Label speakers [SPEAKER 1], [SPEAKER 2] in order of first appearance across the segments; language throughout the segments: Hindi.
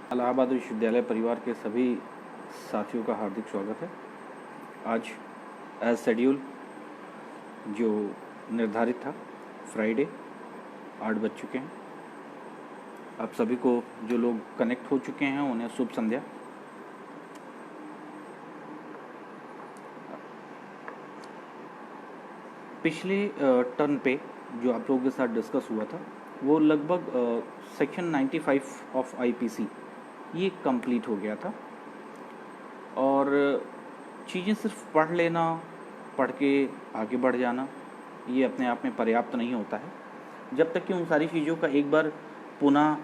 [SPEAKER 1] इलाहाबाद विश्वविद्यालय परिवार के सभी साथियों का हार्दिक स्वागत है। आज एज शेड्यूल जो निर्धारित था फ्राइडे 8 बज चुके हैं। आप सभी को जो लोग कनेक्ट हो चुके हैं उन्हें शुभ संध्या। पिछले टर्न पे जो आप लोगों के साथ डिस्कस हुआ था वो लगभग सेक्शन 95 ऑफ आईपीसी ये कंप्लीट हो गया था और चीज़ें सिर्फ पढ़ लेना, पढ़ के आगे बढ़ जाना ये अपने आप में पर्याप्त नहीं होता है जब तक कि उन सारी चीज़ों का एक बार पुनः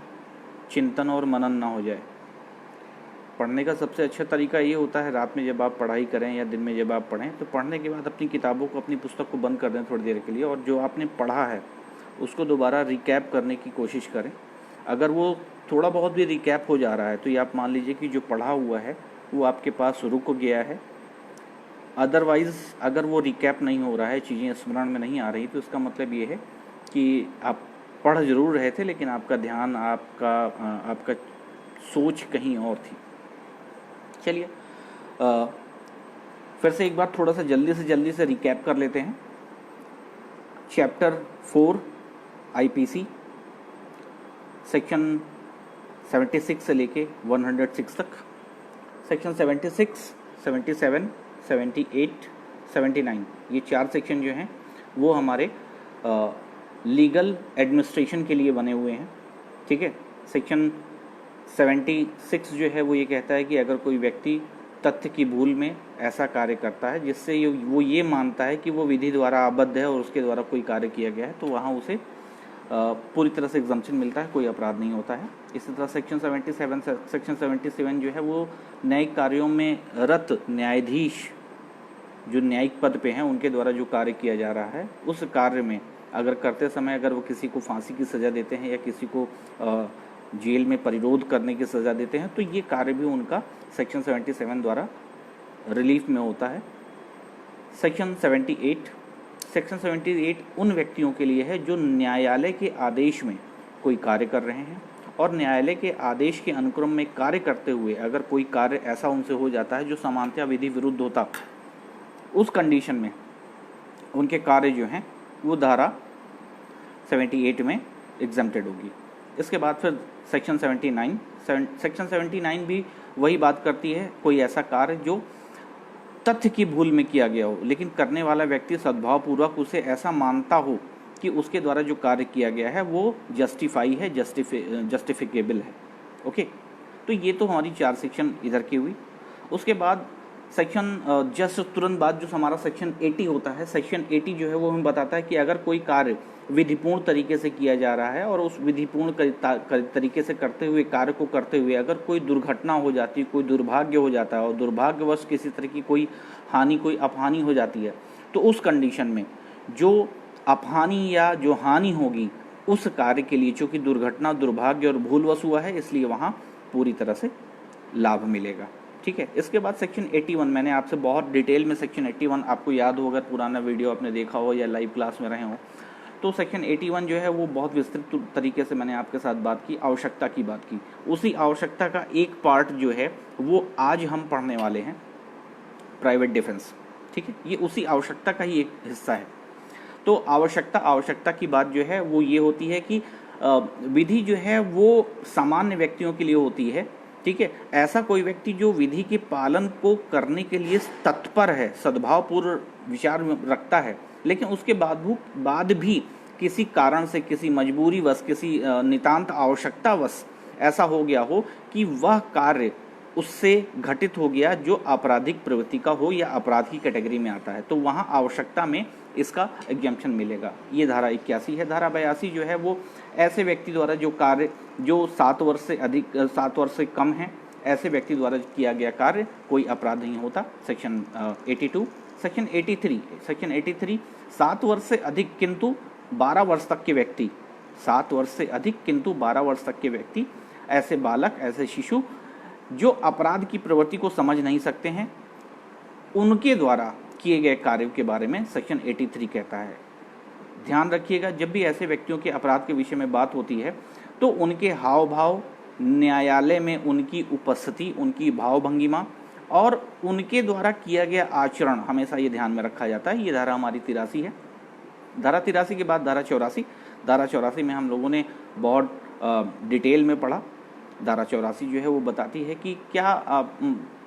[SPEAKER 1] चिंतन और मनन ना हो जाए। पढ़ने का सबसे अच्छा तरीका ये होता है रात में जब आप पढ़ाई करें या दिन में जब आप पढ़ें तो पढ़ने के बाद अपनी किताबों को, अपनी पुस्तक को बंद कर दें थोड़ी देर के लिए और जो आपने पढ़ा है उसको दोबारा रिकैप करने की कोशिश करें। अगर वो थोड़ा बहुत भी रिकैप हो जा रहा है तो ये आप मान लीजिए कि जो पढ़ा हुआ है वो आपके पास रुक गया है। अदरवाइज़ अगर वो रिकैप नहीं हो रहा है, चीज़ें स्मरण में नहीं आ रही, तो इसका मतलब ये है कि आप पढ़ ज़रूर रहे थे लेकिन आपका ध्यान, आपका सोच कहीं और थी। चलिए फिर से एक बार थोड़ा सा जल्दी से रिकैप कर लेते हैं। चैप्टर 4 आईपीसी सेक्शन 76 से लेके 106 तक, सेक्शन 76, 77, 78, 79 ये 4 सेक्शन जो हैं वो हमारे लीगल एडमिनिस्ट्रेशन के लिए बने हुए हैं। ठीक है। सेक्शन 76 जो है वो ये कहता है कि अगर कोई व्यक्ति तथ्य की भूल में ऐसा कार्य करता है जिससे वो ये मानता है कि वो विधि द्वारा आबद्ध है और उसके द्वारा कोई कार्य किया गया है तो वहाँ उसे पूरी तरह से एग्जम्पशन मिलता है, कोई अपराध नहीं होता है। इसी तरह सेक्शन 77 जो है वो न्यायिक कार्यों में रत न्यायाधीश जो न्यायिक पद पे हैं उनके द्वारा जो कार्य किया जा रहा है उस कार्य में अगर करते समय अगर वो किसी को फांसी की सज़ा देते हैं या किसी को जेल में परिरोध करने की सज़ा देते हैं तो ये कार्य भी उनका सेक्शन 77 द्वारा रिलीफ में होता है। सेक्शन 78 उन व्यक्तियों के लिए है जो न्यायालय के आदेश में कोई कार्य कर रहे हैं और न्यायालय के आदेश के अनुक्रम में कार्य करते हुए अगर कोई कार्य ऐसा उनसे हो जाता है जो सामान्यतः विधि विरुद्ध होता, उस कंडीशन में उनके कार्य जो हैं वो धारा 78 में एग्जम्प्टेड होगी। इसके बाद फिर सेक्शन 79 भी वही बात करती है, कोई ऐसा कार्य जो तथ्य की भूल में किया गया हो लेकिन करने वाला व्यक्ति सद्भावपूर्वक उसे ऐसा मानता हो कि उसके द्वारा जो कार्य किया गया है वो जस्टिफाई है, जस्टिफिकेबल है। ओके, तो ये तो हमारी 4 सेक्शन इधर की हुई। उसके बाद सेक्शन जस्ट तुरंत बाद जो हमारा सेक्शन 80 होता है, सेक्शन 80 जो है वो हमें बताता है कि अगर कोई कार्य विधिपूर्ण तरीके से किया जा रहा है और उस विधिपूर्ण तरीके से करते हुए कार्य को करते हुए अगर कोई दुर्घटना हो जाती है, कोई दुर्भाग्य हो जाता है और दुर्भाग्यवश किसी तरह की कोई हानि, कोई अपहानि हो जाती है तो उस कंडीशन में जो अपहानि या जो हानि होगी उस कार्य के लिए, चूँकि दुर्घटना, दुर्भाग्य और भूलवश हुआ है इसलिए वहाँ पूरी तरह से लाभ मिलेगा। ठीक है। इसके बाद सेक्शन 81, मैंने आपसे बहुत डिटेल में सेक्शन 81 आपको याद हो, अगर पुराना वीडियो आपने देखा हो या लाइव क्लास में रहे हो तो सेक्शन 81 जो है वो बहुत विस्तृत तरीके से मैंने आपके साथ बात की, आवश्यकता की बात की। उसी आवश्यकता का एक पार्ट जो है वो आज हम पढ़ने वाले हैं, प्राइवेट डिफेंस। ठीक है, ये उसी आवश्यकता का ही एक हिस्सा है। तो आवश्यकता की बात जो है वो ये होती है कि विधि जो है वो सामान्य व्यक्तियों के लिए होती है। ठीक है, ऐसा कोई व्यक्ति जो विधि के पालन को करने के लिए तत्पर है, सद्भावपूर्ण विचार रखता है, लेकिन उसके बाद भी किसी कारण से, किसी मजबूरीवश, किसी नितांत आवश्यकतावश ऐसा हो गया हो कि वह कार्य उससे घटित हो गया जो आपराधिक प्रवृत्ति का हो या अपराध की कैटेगरी में आता है, तो वहाँ आवश्यकता में इसका एग्जम्पशन मिलेगा। ये धारा 81 है। धारा 82 जो है वो ऐसे व्यक्ति द्वारा जो कार्य जो 7 वर्ष से कम है, ऐसे व्यक्ति द्वारा किया गया कार्य कोई अपराध नहीं होता। सेक्शन 82। सेक्शन 83 7 वर्ष से अधिक किंतु 12 वर्ष तक के व्यक्ति, 7 वर्ष से अधिक किंतु 12 वर्ष तक के व्यक्ति, ऐसे बालक, ऐसे शिशु जो अपराध की प्रवृत्ति को समझ नहीं सकते हैं, उनके द्वारा किए गए कार्य के बारे में सेक्शन 83 कहता है। ध्यान रखिएगा, जब भी ऐसे व्यक्तियों के अपराध के विषय में बात होती है तो उनके हाव भाव, न्यायालय में उनकी उपस्थिति, उनकी भावभंगिमा और उनके द्वारा किया गया आचरण हमेशा ये ध्यान में रखा जाता है। ये धारा हमारी 83 है। धारा 83 के बाद धारा 84। धारा 84 में हम लोगों ने बहुत डिटेल में पढ़ा। धारा 84 जो है वो बताती है कि क्या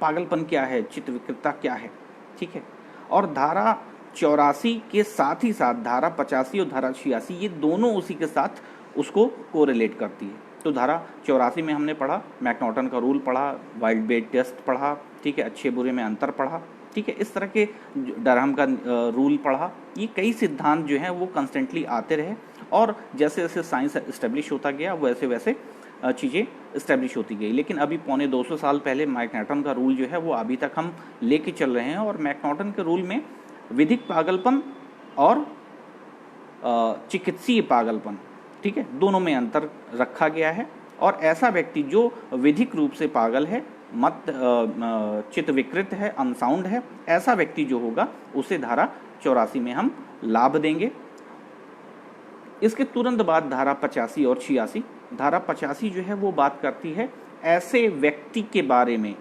[SPEAKER 1] पागलपन क्या है, चित्त विकृतता क्या है, ठीक है। और धारा 84 के साथ ही साथ धारा 85 और धारा 86 ये दोनों उसी के साथ उसको कोरिलेट करती है। तो धारा 84 में हमने पढ़ा, मैकनॉटन का रूल पढ़ा, वाइल्ड बेट टेस्ट पढ़ा, ठीक है, अच्छे बुरे में अंतर पढ़ा, ठीक है, इस तरह के डरहम का रूल पढ़ा। ये कई सिद्धांत जो हैं वो कंस्टेंटली आते रहे और जैसे जैसे साइंस इस्टेब्लिश होता गया वैसे वैसे चीज़ें इस्टेब्लिश होती गई। लेकिन अभी 250 साल पहले मैकनॉटन का रूल जो है वो अभी तक हम लेके चल रहे हैं और मैकनॉटन के रूल में विधिक पागलपन और चिकित्सीय पागलपन, ठीक है, दोनों में अंतर रखा गया है। और ऐसा व्यक्ति जो विधिक रूप से पागल है, मत चित्त विकृत है, अनसाउंड है, ऐसा व्यक्ति जो होगा उसे धारा 84 में हम लाभ देंगे। इसके तुरंत बाद धारा 85 और 86। धारा 85 जो है वो बात करती है ऐसे व्यक्ति के बारे में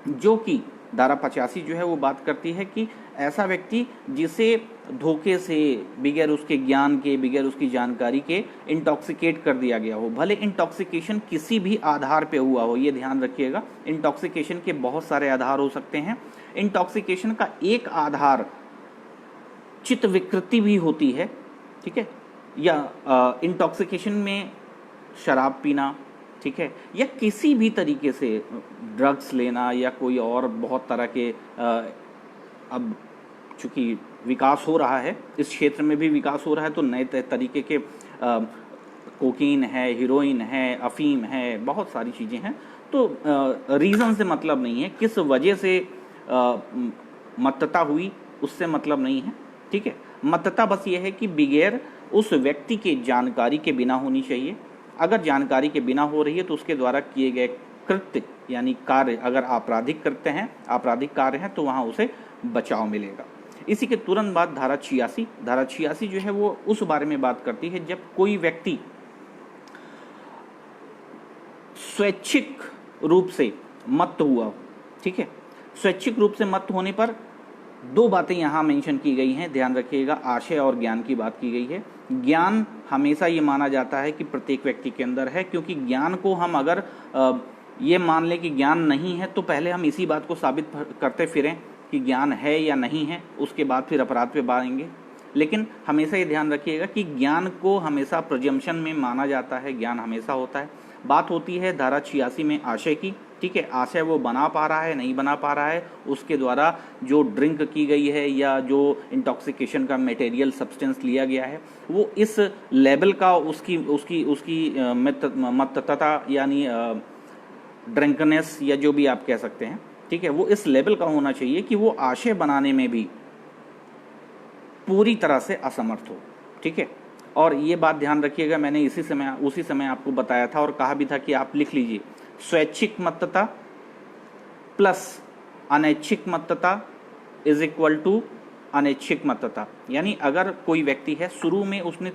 [SPEAKER 1] जो कि धारा 85 जो है वो बात करती है कि ऐसा व्यक्ति जिसे धोखे से, बगैर उसके ज्ञान के, बगैर उसकी जानकारी के इंटॉक्सिकेट कर दिया गया हो। भले इंटॉक्सिकेशन किसी भी आधार पे हुआ हो, ये ध्यान रखिएगा। इंटॉक्सिकेशन के बहुत सारे आधार हो सकते हैं। इंटॉक्सिकेशन का एक आधार चित्त विकृति भी होती है, ठीक है, या इंटॉक्सिकेशन में शराब पीना, ठीक है, या किसी भी तरीके से ड्रग्स लेना या कोई और बहुत तरह के अब चूँकि विकास हो रहा है, इस क्षेत्र में भी विकास हो रहा है, तो नए तरीके के कोकीन है, हीरोइन है, अफीम है, बहुत सारी चीज़ें हैं। तो रीज़न से मतलब नहीं है, किस वजह से मत्तता हुई उससे मतलब नहीं है, ठीक है। मत्तता बस ये है कि बगैर उस व्यक्ति के जानकारी के बिना होनी चाहिए। अगर जानकारी के बिना हो रही है तो उसके द्वारा किए गए कृत्य यानी कार्य अगर आपराधिक कृत्य हैं, आपराधिक कार्य हैं, तो वहाँ उसे बचाव मिलेगा। इसी के तुरंत बाद धारा 86। धारा 86 जो है वो उस बारे में बात करती है जब कोई व्यक्ति स्वैच्छिक रूप से मत्त हुआ, ठीक है। स्वैच्छिक रूप से मत्त होने पर दो बातें यहाँ मेंशन की गई हैं, ध्यान रखिएगा। आशय और ज्ञान की बात की गई है। ज्ञान हमेशा ये माना जाता है कि प्रत्येक व्यक्ति के अंदर है, क्योंकि ज्ञान को हम अगर ये मान लें कि ज्ञान नहीं है तो पहले हम इसी बात को साबित करते फिरें कि ज्ञान है या नहीं है, उसके बाद फिर अपराध पे बाएंगे। लेकिन हमेशा ये ध्यान रखिएगा कि ज्ञान को हमेशा प्रजम्पशन में माना जाता है, ज्ञान हमेशा होता है। बात होती है धारा 86 में आशय की, ठीक है। आशय वो बना पा रहा है, नहीं बना पा रहा है, उसके द्वारा जो ड्रिंक की गई है या जो इंटॉक्सिकेशन का मटेरियल सब्सटेंस लिया गया है वो इस लेवल का उसकी मत्तता यानी ड्रिंकनेस या जो भी आप कह सकते हैं, ठीक है, वो इस लेवल का होना चाहिए कि वो आशय बनाने में भी पूरी तरह से असमर्थ हो, ठीक है। और ये बात ध्यान रखिएगा, मैंने उसी समय आपको बताया था और कहा भी था कि आप लिख लीजिए, स्वैच्छिक मत्तता प्लस अनैच्छिक मत्तता इज इक्वल टू अनैच्छिक मत्तता। यानी अगर कोई व्यक्ति है, शुरू में उसने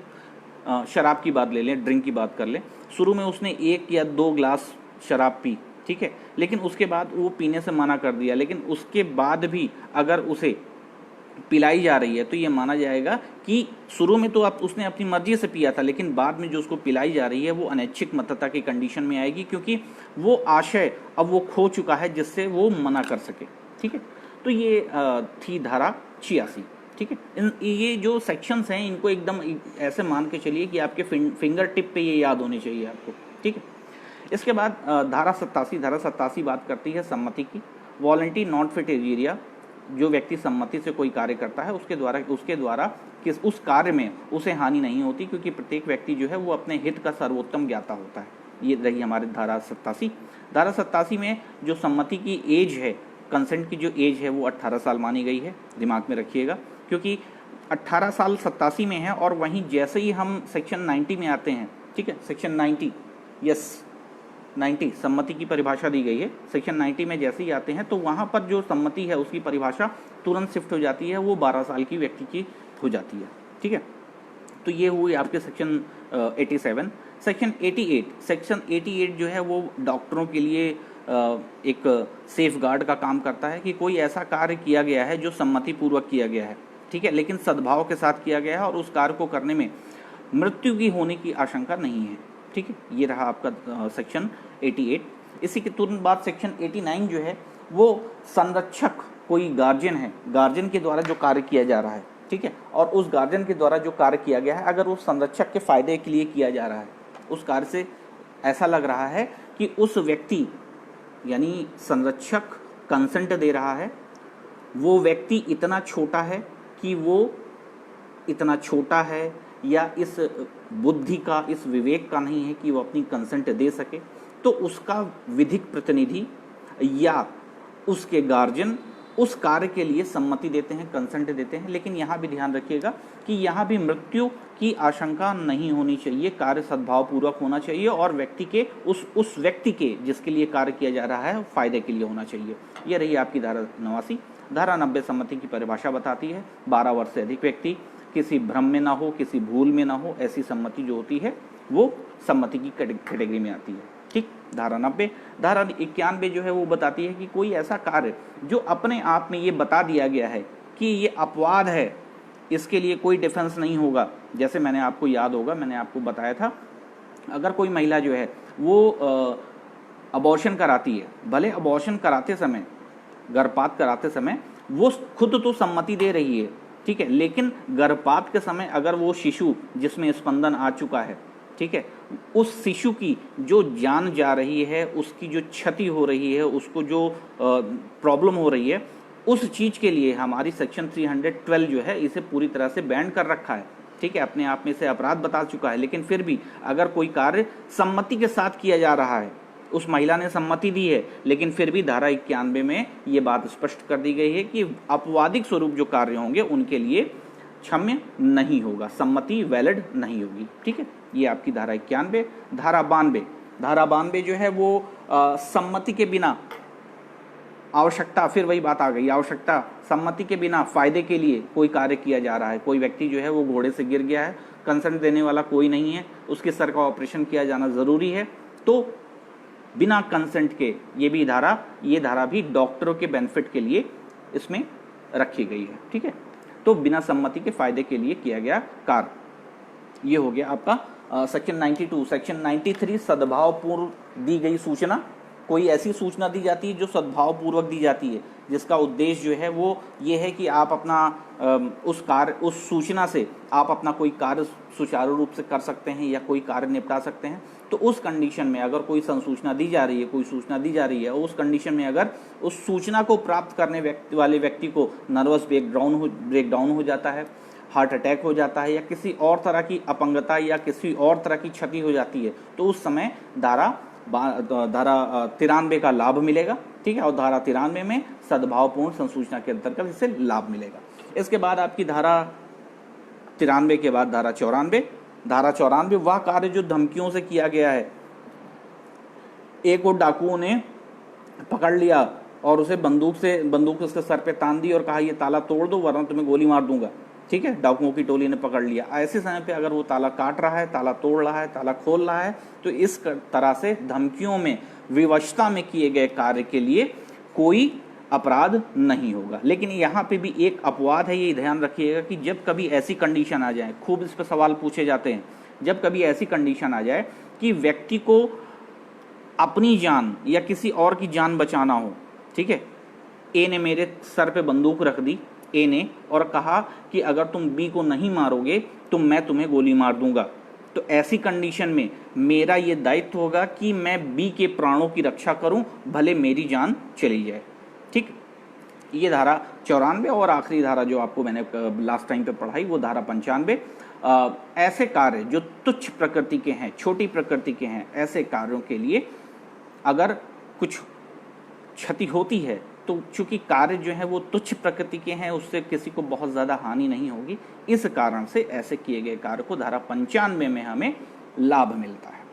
[SPEAKER 1] शराब की बात ले लें, ड्रिंक की बात कर लें, शुरू में उसने 1 या 2 ग्लास शराब पी, ठीक है, लेकिन उसके बाद वो पीने से मना कर दिया, लेकिन उसके बाद भी अगर उसे पिलाई जा रही है तो ये माना जाएगा कि शुरू में तो उसने अपनी मर्जी से पिया था, लेकिन बाद में जो उसको पिलाई जा रही है वो अनैच्छिक मत्तता की कंडीशन में आएगी, क्योंकि वो आशय अब वो खो चुका है जिससे वो मना कर सके, ठीक है। तो ये थी धारा 86, ठीक है। ये जो सेक्शंस हैं इनको एकदम ऐसे मान के चलिए कि आपके फिंगर टिप पे ये याद होने चाहिए आपको, ठीक है। इसके बाद धारा 87 बात करती है सम्मति की। वॉलंटरी नॉट फिट एरिया, जो व्यक्ति सम्मति से कोई कार्य करता है उसके द्वारा उस कार्य में उसे हानि नहीं होती, क्योंकि प्रत्येक व्यक्ति जो है वो अपने हित का सर्वोत्तम ज्ञाता होता है। ये रही हमारी धारा 87। धारा 87 में जो सम्मति की एज है, कंसेंट की जो एज है वो 18 साल मानी गई है, दिमाग में रखिएगा, क्योंकि 18 साल 87 में है। और वहीं जैसे ही हम सेक्शन 90 में आते हैं, ठीक है, सेक्शन 90 90 सम्मति की परिभाषा दी गई है। सेक्शन 90 में जैसे ही आते हैं तो वहाँ पर जो सम्मति है उसकी परिभाषा तुरंत शिफ्ट हो जाती है, वो 12 साल की व्यक्ति की हो जाती है, ठीक है। तो ये हुई आपके सेक्शन 87। सेक्शन 88 जो है वो डॉक्टरों के लिए एक सेफ गार्ड का काम करता है कि कोई ऐसा कार्य किया गया है जो सम्मति पूर्वक किया गया है, ठीक है, लेकिन सद्भाव के साथ किया गया है और उस कार्य को करने में मृत्यु की होने की आशंका नहीं है, ठीक है। ये रहा आपका सेक्शन 88। इसी के तुरंत बाद सेक्शन 89 जो है वो संरक्षक, कोई गार्जियन है, गार्जियन के द्वारा जो कार्य किया जा रहा है, ठीक है, और उस गार्जियन के द्वारा जो कार्य किया गया है अगर उस संरक्षक के फायदे के लिए किया जा रहा है, उस कार्य से ऐसा लग रहा है कि उस व्यक्ति यानी संरक्षक कंसेंट दे रहा है, वो व्यक्ति इतना छोटा है कि वो इतना छोटा है या इस बुद्धि का, इस विवेक का नहीं है कि वो अपनी कंसेंट दे सके, तो उसका विधिक प्रतिनिधि या उसके गार्जियन उस कार्य के लिए सम्मति देते हैं, कंसेंट देते हैं। लेकिन यहाँ भी ध्यान रखिएगा कि यहाँ भी मृत्यु की आशंका नहीं होनी चाहिए, कार्य सद्भावपूर्वक होना चाहिए और व्यक्ति के उस व्यक्ति के जिसके लिए कार्य किया जा रहा है फायदे के लिए होना चाहिए। यह रही आपकी धारा 89। धारा 90 सम्मति की परिभाषा बताती है 12 वर्ष से अधिक व्यक्ति किसी भ्रम में ना हो, किसी भूल में ना हो, ऐसी सम्मति जो होती है वो सम्मति की कैटेगरी में आती है, ठीक। धारा 90। धारा 91 जो है वो बताती है कि कोई ऐसा कार्य जो अपने आप में ये बता दिया गया है कि ये अपवाद है, इसके लिए कोई डिफेंस नहीं होगा। जैसे मैंने आपको याद होगा, मैंने आपको बताया था, अगर कोई महिला जो है वो अबॉर्शन कराती है, भले अबॉर्शन कराते समय, गर्भपात कराते समय वो खुद तो सम्मति दे रही है, ठीक है, लेकिन गर्भपात के समय अगर वो शिशु जिसमें स्पंदन आ चुका है, ठीक है, उस शिशु की जो जान जा रही है, उसकी जो क्षति हो रही है, उसको जो प्रॉब्लम हो रही है, उस चीज के लिए हमारी सेक्शन 312 जो है इसे पूरी तरह से बैन कर रखा है, ठीक है, अपने आप में इसे अपराध बता चुका है। लेकिन फिर भी अगर कोई कार्य सम्मति के साथ किया जा रहा है, उस महिला ने सम्मति दी है, लेकिन फिर भी धारा 91 में ये बात स्पष्ट कर दी गई है कि अपवादिक स्वरूप जो कार्य होंगे उनके लिए क्षम्य नहीं होगा, सम्मति वैलिड नहीं होगी, ठीक है। ये आपकी धारा 91। धारा 92 जो है वो सम्मति के बिना आवश्यकता, फिर वही बात आ गई, आवश्यकता, सम्मति के बिना फायदे के लिए कोई कार्य किया जा रहा है। कोई व्यक्ति जो है वो घोड़े से गिर गया है, कंसेंट देने वाला कोई नहीं है, उसके सर का ऑपरेशन किया जाना जरूरी है, तो बिना कंसेंट के ये धारा भी डॉक्टरों के बेनिफिट के लिए इसमें रखी गई है, ठीक है। तो बिना सम्मति के फायदे के लिए किया गया कार्य, ये हो गया आपका सेक्शन 92। सेक्शन 93 सद्भावपूर्व दी गई सूचना, कोई ऐसी सूचना दी जाती है जो सद्भावपूर्वक दी जाती है, जिसका उद्देश्य जो है वो ये है कि आप अपना उस सूचना से आप अपना कोई कार्य सुचारू रूप से कर सकते हैं या कोई कार्य निपटा सकते हैं। तो उस कंडीशन में अगर कोई संसूचना दी जा रही है, कोई सूचना दी जा रही है, उस कंडीशन में अगर उस सूचना को प्राप्त करने वाले व्यक्ति को नर्वस ब्रेकडाउन हो जाता है, हार्ट अटैक हो जाता है या किसी और तरह की अपंगता या किसी और तरह की क्षति हो जाती है, तो उस समय धारा 93 का लाभ मिलेगा, ठीक है, और धारा 93 में सद्भावपूर्ण संसूचना के अंतर्गत इसे लाभ मिलेगा। इसके बाद आपकी धारा 93 के बाद धारा 94। धारा 94 वह कार्य जो धमकियों से किया गया है, एक और डाकुओं ने पकड़ लिया और उसे बंदूक उसके सर पे तान दी और कहा ये ताला तोड़ दो वरना तुम्हें गोली मार दूंगा, ठीक है, डाकुओं की टोली ने पकड़ लिया। ऐसे समय पे अगर वो ताला काट रहा है, ताला तोड़ रहा है, ताला खोल रहा है, तो इस तरह से धमकियों में, विवशता में किए गए कार्य के लिए कोई अपराध नहीं होगा। लेकिन यहाँ पे भी एक अपवाद है, ये ध्यान रखिएगा कि जब कभी ऐसी कंडीशन आ जाए, खूब इस पर सवाल पूछे जाते हैं, जब कभी ऐसी कंडीशन आ जाए कि व्यक्ति को अपनी जान या किसी और की जान बचाना हो, ठीक है, ए ने मेरे सर पे बंदूक रख दी, ए ने, और कहा कि अगर तुम बी को नहीं मारोगे तो मैं तुम्हें गोली मार दूंगा, तो ऐसी कंडीशन में मेरा ये दायित्व होगा कि मैं बी के प्राणों की रक्षा करूं, भले मेरी जान चली जाए, ठीक। ये धारा 94 और आखिरी धारा जो आपको मैंने लास्ट टाइम पे पढ़ाई वो धारा 95। ऐसे कार्य जो तुच्छ प्रकृति के हैं, छोटी प्रकृति के हैं, ऐसे कार्यों के लिए अगर कुछ क्षति होती है तो चूंकि कार्य जो है वो तुच्छ प्रकृति के हैं, उससे किसी को बहुत ज़्यादा हानि नहीं होगी, इस कारण से ऐसे किए गए कार्य को धारा 95 में हमें लाभ मिलता है,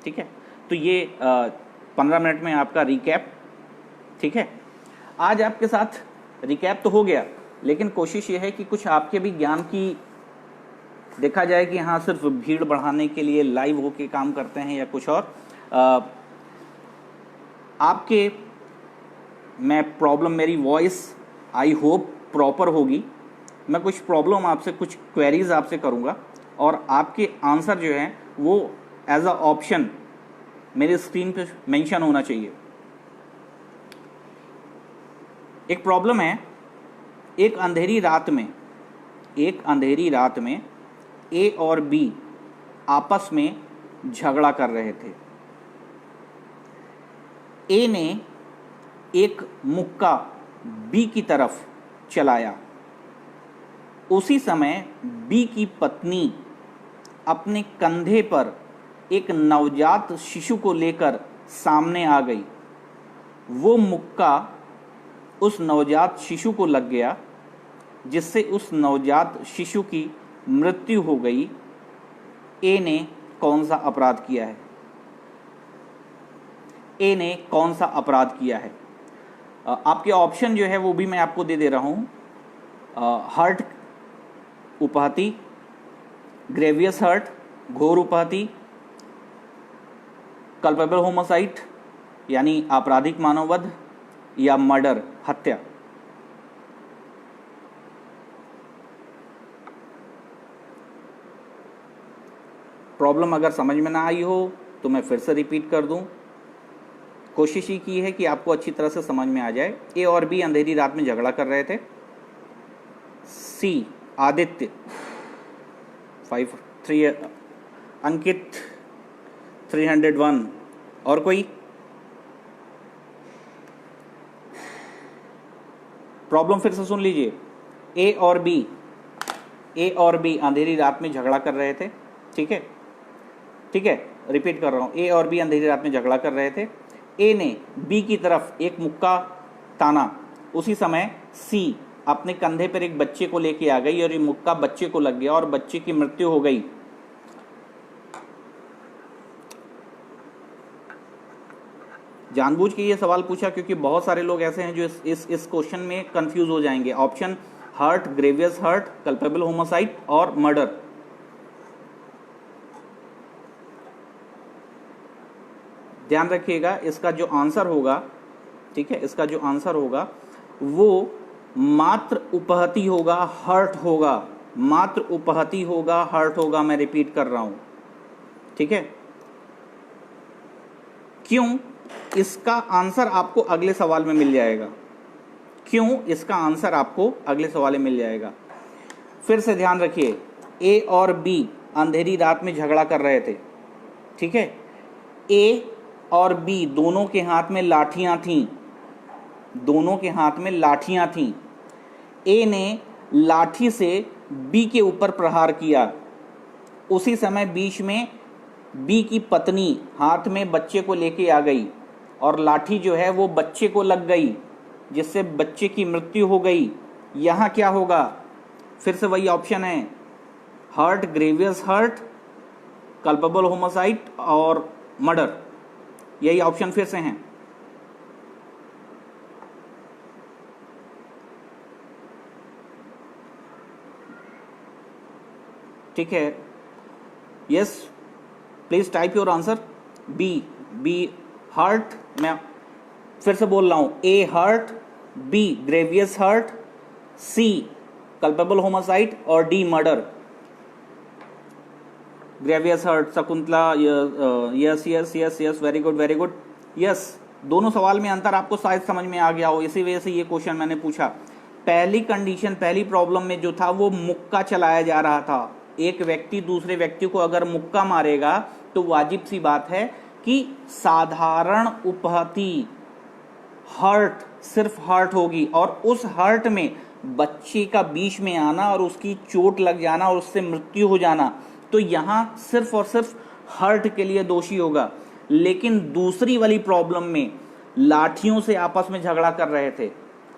[SPEAKER 1] ठीक है। तो ये 15 मिनट में आपका रिकैप, ठीक है। आज आपके साथ रिकैप तो हो गया, लेकिन कोशिश ये है कि कुछ आपके भी ज्ञान की देखा जाए कि हाँ सिर्फ भीड़ बढ़ाने के लिए लाइव होके काम करते हैं या कुछ और। आपके मैं प्रॉब्लम, मेरी वॉइस आई होप प्रॉपर होगी। मैं कुछ प्रॉब्लम आपसे, कुछ क्वेरीज आपसे करूँगा और आपके आंसर जो हैं वो एज अ ऑप्शन मेरे स्क्रीन पे मेंशन होना चाहिए। एक प्रॉब्लम है, एक अंधेरी रात में ए और बी आपस में झगड़ा कर रहे थे। ए ने एक मुक्का बी की तरफ चलाया। उसी समय बी की पत्नी अपने कंधे पर एक नवजात शिशु को लेकर सामने आ गई। वो मुक्का उस नवजात शिशु को लग गया, जिससे उस नवजात शिशु की मृत्यु हो गई। ए ने कौन सा अपराध किया है? ए ने कौन सा अपराध किया है? आपके ऑप्शन जो है वो भी मैं आपको दे रहा हूं। हर्ट उपहति, ग्रेवियस हर्ट घोर उपहति, कल्पेबल होमोसाइड यानी आपराधिक मानववध, या मर्डर हत्या। प्रॉब्लम अगर समझ में ना आई हो तो मैं फिर से रिपीट कर दूं। कोशिश ही की है कि आपको अच्छी तरह से समझ में आ जाए। ए और बी अंधेरी रात में झगड़ा कर रहे थे। सी आदित्य 53, अंकित 301, और कोई प्रॉब्लम फिर से सुन लीजिए। ए और बी अंधेरी रात में झगड़ा कर रहे थे। ठीक है, रिपीट कर रहा हूं। ए और बी अंधेरी रात में झगड़ा कर रहे थे। ए ने बी की तरफ एक मुक्का ताना। उसी समय सी अपने कंधे पर एक बच्चे को लेके आ गई और ये मुक्का बच्चे को लग गया और बच्चे की मृत्यु हो गई। जानबूझ के ये सवाल पूछा क्योंकि बहुत सारे लोग ऐसे हैं जो इस क्वेश्चन में कंफ्यूज हो जाएंगे। Option hurt, grievous hurt, culpable homicide और मर्डर। ध्यान रखिएगा, इसका जो आंसर होगा, ठीक है, इसका जो आंसर होगा वो मात्र उपहति होगा, हर्ट होगा। मात्र उपहति होगा, हर्ट होगा। मैं रिपीट कर रहा हूं, ठीक है। क्यों? इसका आंसर आपको अगले सवाल में मिल जाएगा। क्यों? इसका आंसर आपको अगले सवाल में मिल जाएगा। फिर से ध्यान रखिए, ए और बी अंधेरी रात में झगड़ा कर रहे थे। ठीक है, ए और बी दोनों के हाथ में लाठियां थीं। दोनों के हाथ में लाठियां थीं। ए ने लाठी से बी के ऊपर प्रहार किया। उसी समय बीच में बी की पत्नी हाथ में बच्चे को लेके आ गई और लाठी जो है वो बच्चे को लग गई, जिससे बच्चे की मृत्यु हो गई। यहां क्या होगा? फिर से वही ऑप्शन है, hurt, grievous hurt, culpable homicide और मर्डर। यही ऑप्शन फिर से हैं। ठीक है, yes, please type your answer. B hurt, मैं फिर से बोल रहा हूं, A hurt, B grievous hurt, C culpable homicide और D murder. Grievous hurt, Shakuntala, yes yes yes yes, very good very good, yes. दोनों सवाल में अंतर आपको शायद समझ में आ गया हो, इसी वजह से ये क्वेश्चन मैंने पूछा। पहली कंडीशन, पहली प्रॉब्लम में जो था वो मुक्का चलाया जा रहा था। एक व्यक्ति दूसरे व्यक्ति को अगर मुक्का मारेगा तो वाजिब सी बात है कि साधारण उपहति, हर्ट, सिर्फ हर्ट होगी, और उस हर्ट में बच्चे का बीच में आना और उसकी चोट लग जाना और उससे मृत्यु हो जाना, तो यहां सिर्फ और सिर्फ हर्ट के लिए दोषी होगा। लेकिन दूसरी वाली प्रॉब्लम में लाठियों से आपस में झगड़ा कर रहे थे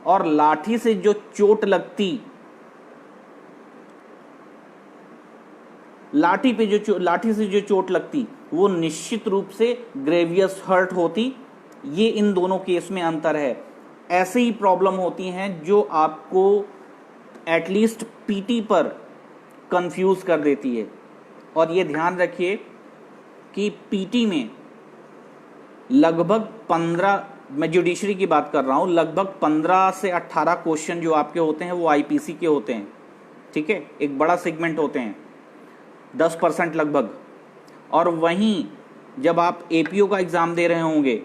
[SPEAKER 1] और लाठी से जो चोट लगती, लाठी से जो चोट लगती वो निश्चित रूप से ग्रेवियस हर्ट होती। ये इन दोनों केस में अंतर है। ऐसे ही प्रॉब्लम होती हैं जो आपको एटलीस्ट पीटी पर कंफ्यूज कर देती है। और ये ध्यान रखिए कि पीटी में लगभग 15, मैं जुडिशरी की बात कर रहा हूँ, लगभग 15 से 18 क्वेश्चन जो आपके होते हैं वो आईपीसी के होते हैं। ठीक है, एक बड़ा सेगमेंट होते हैं, 10% लगभग। और वहीं जब आप एपीओ का एग्ज़ाम दे रहे होंगे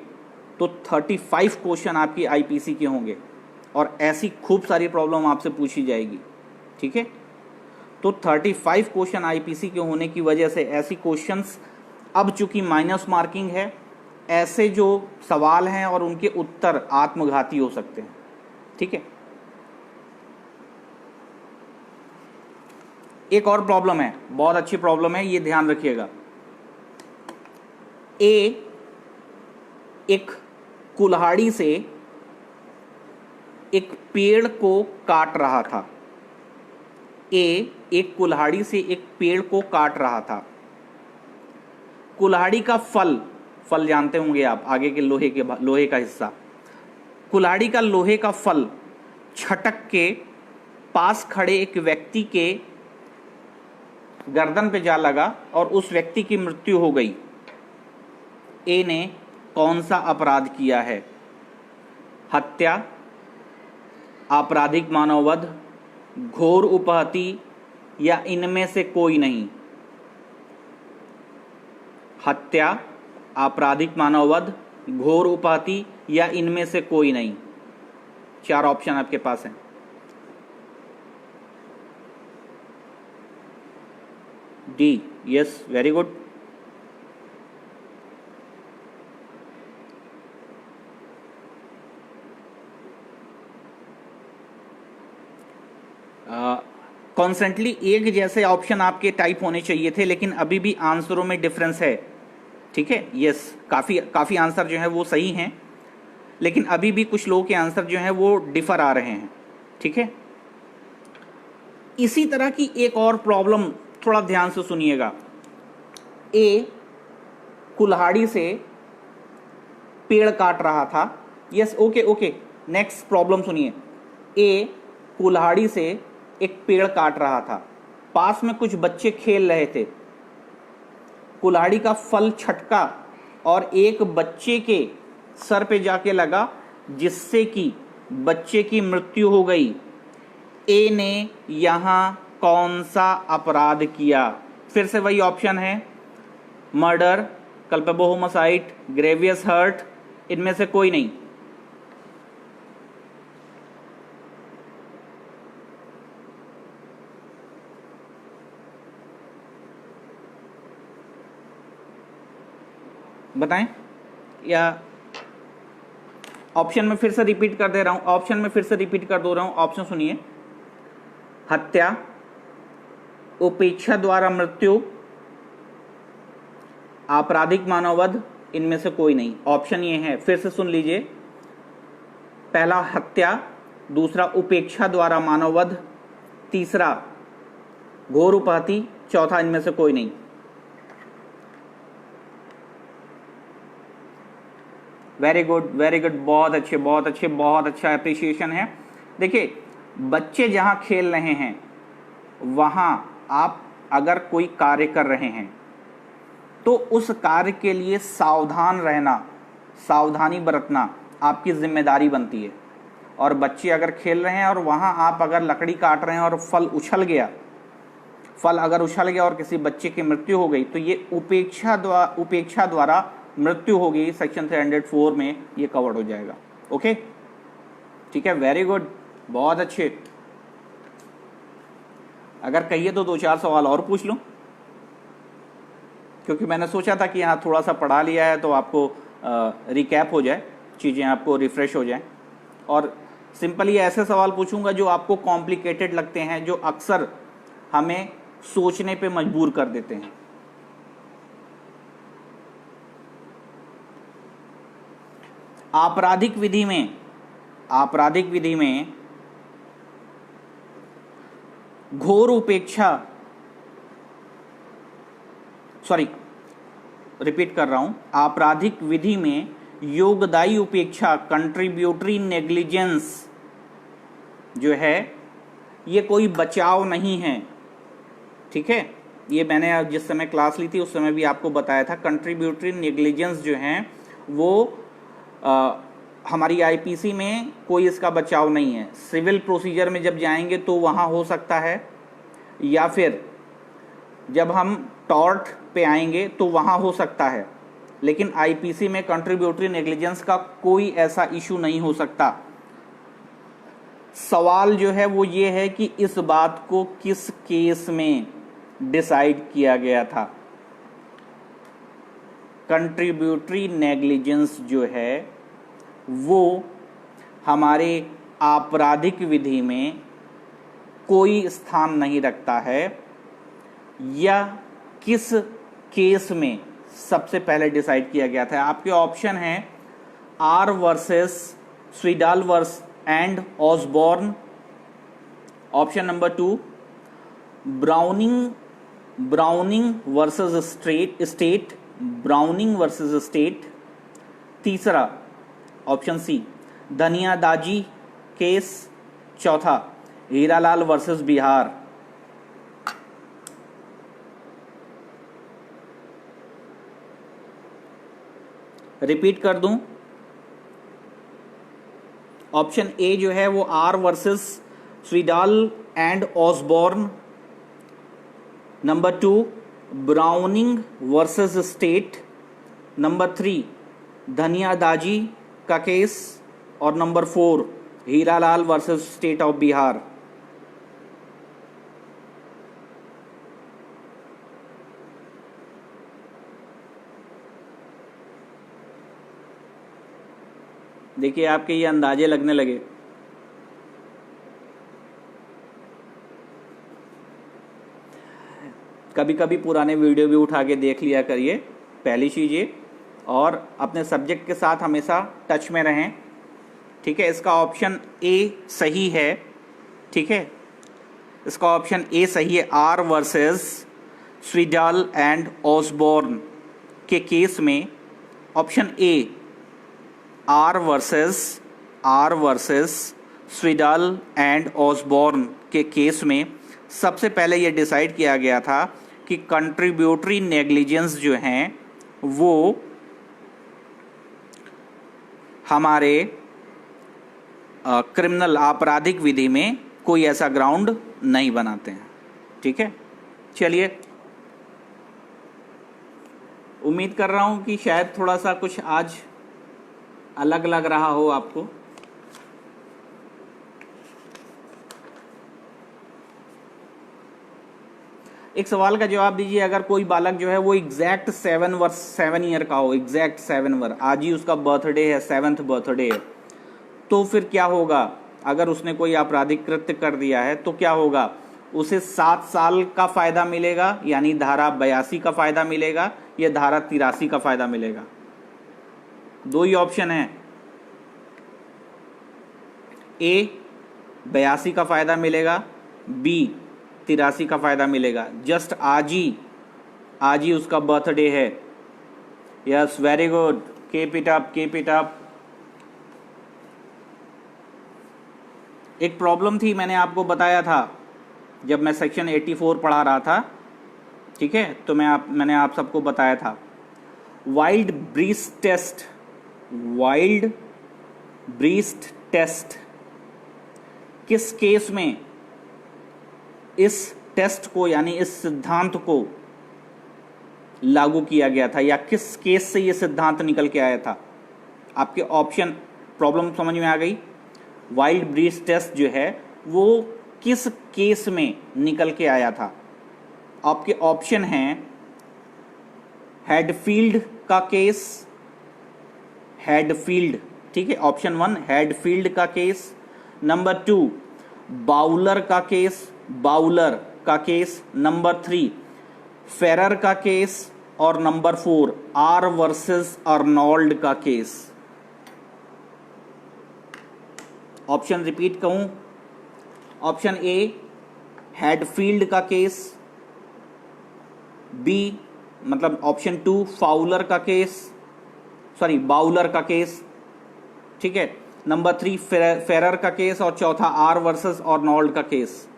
[SPEAKER 1] तो 35 क्वेश्चन आपकी आईपीसी के होंगे और ऐसी खूब सारी प्रॉब्लम आपसे पूछी जाएगी। ठीक है, तो 35 क्वेश्चन आईपीसी के होने की वजह से ऐसी क्वेश्चंस, अब चूंकि माइनस मार्किंग है, ऐसे जो सवाल हैं और उनके उत्तर आत्मघाती हो सकते हैं। ठीक है, एक और प्रॉब्लम है, बहुत अच्छी प्रॉब्लम है, ये ध्यान रखिएगा। एक कुल्हाड़ी से एक पेड़ को काट रहा था। एक कुल्हाड़ी से एक पेड़ को काट रहा था। कुल्हाड़ी का फल जानते होंगे आप, आगे के लोहे का हिस्सा, कुल्हाड़ी का लोहे का फल छटक के पास खड़े एक व्यक्ति के गर्दन पे जा लगा और उस व्यक्ति की मृत्यु हो गई। ए ने कौन सा अपराध किया है? हत्या, आपराधिक मानववध, घोर उपहति या इनमें से कोई नहीं? हत्या, आपराधिक मानववध, घोर उपहति या इनमें से कोई नहीं। 4 ऑप्शन आपके पास हैं। D, yes, very good. Constantly एक जैसे ऑप्शन आपके टाइप होने चाहिए थे, लेकिन अभी भी आंसरों में डिफरेंस है। ठीक है, यस, काफ़ी आंसर जो है वो सही हैं, लेकिन अभी भी कुछ लोगों के आंसर जो हैं वो डिफर आ रहे हैं। ठीक है, इसी तरह की एक और प्रॉब्लम थोड़ा ध्यान से सुनिएगा। ए कुल्हाड़ी से पेड़ काट रहा था। यस, ओके, नेक्स्ट प्रॉब्लम सुनिए। ए कुल्हाड़ी से एक पेड़ काट रहा था, पास में कुछ बच्चे खेल रहे थे, कुल्हाड़ी का फल छटका और एक बच्चे के सर पे जाके लगा, जिससे कि बच्चे की मृत्यु हो गई। ए ने यहां कौन सा अपराध किया? फिर से वही ऑप्शन है, murder, culpable homicide, grievous hurt, इनमें से कोई नहीं। बताएं, या ऑप्शन में फिर से रिपीट कर दे रहा हूं, ऑप्शन सुनिए। हत्या, उपेक्षा द्वारा मृत्यु, आपराधिक मानववध, इनमें से कोई नहीं। ऑप्शन ये है, फिर से सुन लीजिए। पहला हत्या, दूसरा उपेक्षा द्वारा मानववध, तीसरा घोर उपहति, चौथा इनमें से कोई नहीं। वेरी गुड, बहुत अच्छा अप्रिसिएशन है। देखिए, बच्चे जहां खेल रहे हैं वहां आप अगर कोई कार्य कर रहे हैं तो उस कार्य के लिए सावधान रहना, सावधानी बरतना आपकी जिम्मेदारी बनती है। और बच्चे अगर खेल रहे हैं और वहां आप अगर लकड़ी काट रहे हैं और फल उछल गया और किसी बच्चे की मृत्यु हो गई, तो ये उपेक्षा द्वारा मृत्यु होगी, सेक्शन 304 में ये कवर्ड हो जाएगा। ओके, ठीक है, वेरी गुड, बहुत अच्छे। अगर कहिए तो 2-4 सवाल और पूछ लूं, क्योंकि मैंने सोचा था कि यहाँ थोड़ा सा पढ़ा लिया है तो आपको रिकैप हो जाए, चीज़ें आपको रिफ्रेश हो जाएं। और सिंपली ऐसे सवाल पूछूंगा जो आपको कॉम्प्लिकेटेड लगते हैं, जो अक्सर हमें सोचने पे मजबूर कर देते हैं। आपराधिक विधि में घोर उपेक्षा, रिपीट कर रहा हूं, आपराधिक विधि में योगदायी उपेक्षा, कंट्रीब्यूटरी नेग्लिजेंस जो है, ये कोई बचाव नहीं है, ठीक है, ये मैंने जिस समय क्लास ली थी उस समय भी आपको बताया था। कंट्रीब्यूटरी नेग्लिजेंस जो हैं वो हमारी आईपीसी में कोई इसका बचाव नहीं है। सिविल प्रोसीजर में जब जाएंगे तो वहाँ हो सकता है, या फिर जब हम टॉर्ट पे आएंगे तो वहाँ हो सकता है, लेकिन आईपीसी में कंट्रीब्यूटरी नेग्लिजेंस का कोई ऐसा इशू नहीं हो सकता। सवाल जो है वो ये है कि इस बात को किस केस में डिसाइड किया गया था। कंट्रीब्यूटरी नेग्लिजेंस जो है वो हमारे आपराधिक विधि में कोई स्थान नहीं रखता है, या किस केस में सबसे पहले डिसाइड किया गया था। आपके ऑप्शन हैं आर वर्सेस स्वीडाल वर्स and Osborne, option number 2 Browning versus State, Browning versus State, तीसरा option C Dhania Daji case, चौथा हीरालाल वर्सेस बिहार। रिपीट कर दूं, ऑप्शन ए जो है वो R versus Swindall and Osborne, number 2 Browning versus State, number 3 Dhania Daji का केस, और number 4 Hiralal versus state of Bihar. देखिए आपके ये अंदाजे लगने लगे। कभी कभी पुराने वीडियो भी उठा के देख लिया करिए, पहली चीज़ ये, और अपने सब्जेक्ट के साथ हमेशा टच में रहें, ठीक है। इसका ऑप्शन ए सही है, ठीक है, इसका ऑप्शन ए सही है। R versus Swindall and Osborne के केस में option A R versus Swindall and Osborne के केस में सबसे पहले ये डिसाइड किया गया था कि कंट्रीब्यूटरी नेग्लिजेंस जो हैं वो हमारे क्रिमिनल आपराधिक विधि में कोई ऐसा ग्राउंड नहीं बनाते हैं, ठीक है। चलिए, उम्मीद कर रहा हूं कि शायद थोड़ा सा कुछ आज अलग लग रहा हो आपको। एक सवाल का जवाब दीजिए, अगर कोई बालक जो है वो एग्जैक्ट 7 ईयर का हो, एग्जैक्ट 7 ईयर, आज ही उसका बर्थडे है, 7th बर्थडे है, तो फिर क्या होगा? अगर उसने कोई आपराधिक कृत्य कर दिया है तो क्या होगा? उसे 7 साल का फायदा मिलेगा, यानी धारा 82 का फायदा मिलेगा, या धारा 83 का फायदा मिलेगा? दो ही ऑप्शन है, ए 82 का फायदा मिलेगा, बी 83 का फायदा मिलेगा। जस्ट आज ही उसका बर्थडे है। Yes, very good, keep it up. एक प्रॉब्लम थी, मैंने आपको बताया था जब मैं सेक्शन 84 पढ़ा रहा था, ठीक है, तो मैंने आप सबको बताया था वाइल्ड ब्रीस्ट टेस्ट किस केस में इस टेस्ट को, यानी इस सिद्धांत को लागू किया गया था, या किस केस से यह सिद्धांत निकल के आया था? आपके ऑप्शन, प्रॉब्लम समझ में आ गई? वाइल्ड ब्रीस्ट टेस्ट जो है वो किस केस में निकल के आया था? आपके ऑप्शन हैं हैडफील्ड का केस, ठीक है, ऑप्शन 1 हैडफील्ड का केस, नंबर 2 बाउलर का केस, नंबर 3 फेरर का केस, और नंबर 4 आर वर्सेस अर्नोल्ड का केस। ऑप्शन रिपीट कहूं, ऑप्शन ए हैडफील्ड का केस, बी मतलब ऑप्शन 2 बाउलर का केस, ठीक है, नंबर 3 फेरर का केस, और चौथा आर वर्सेस अर्नोल्ड का केस।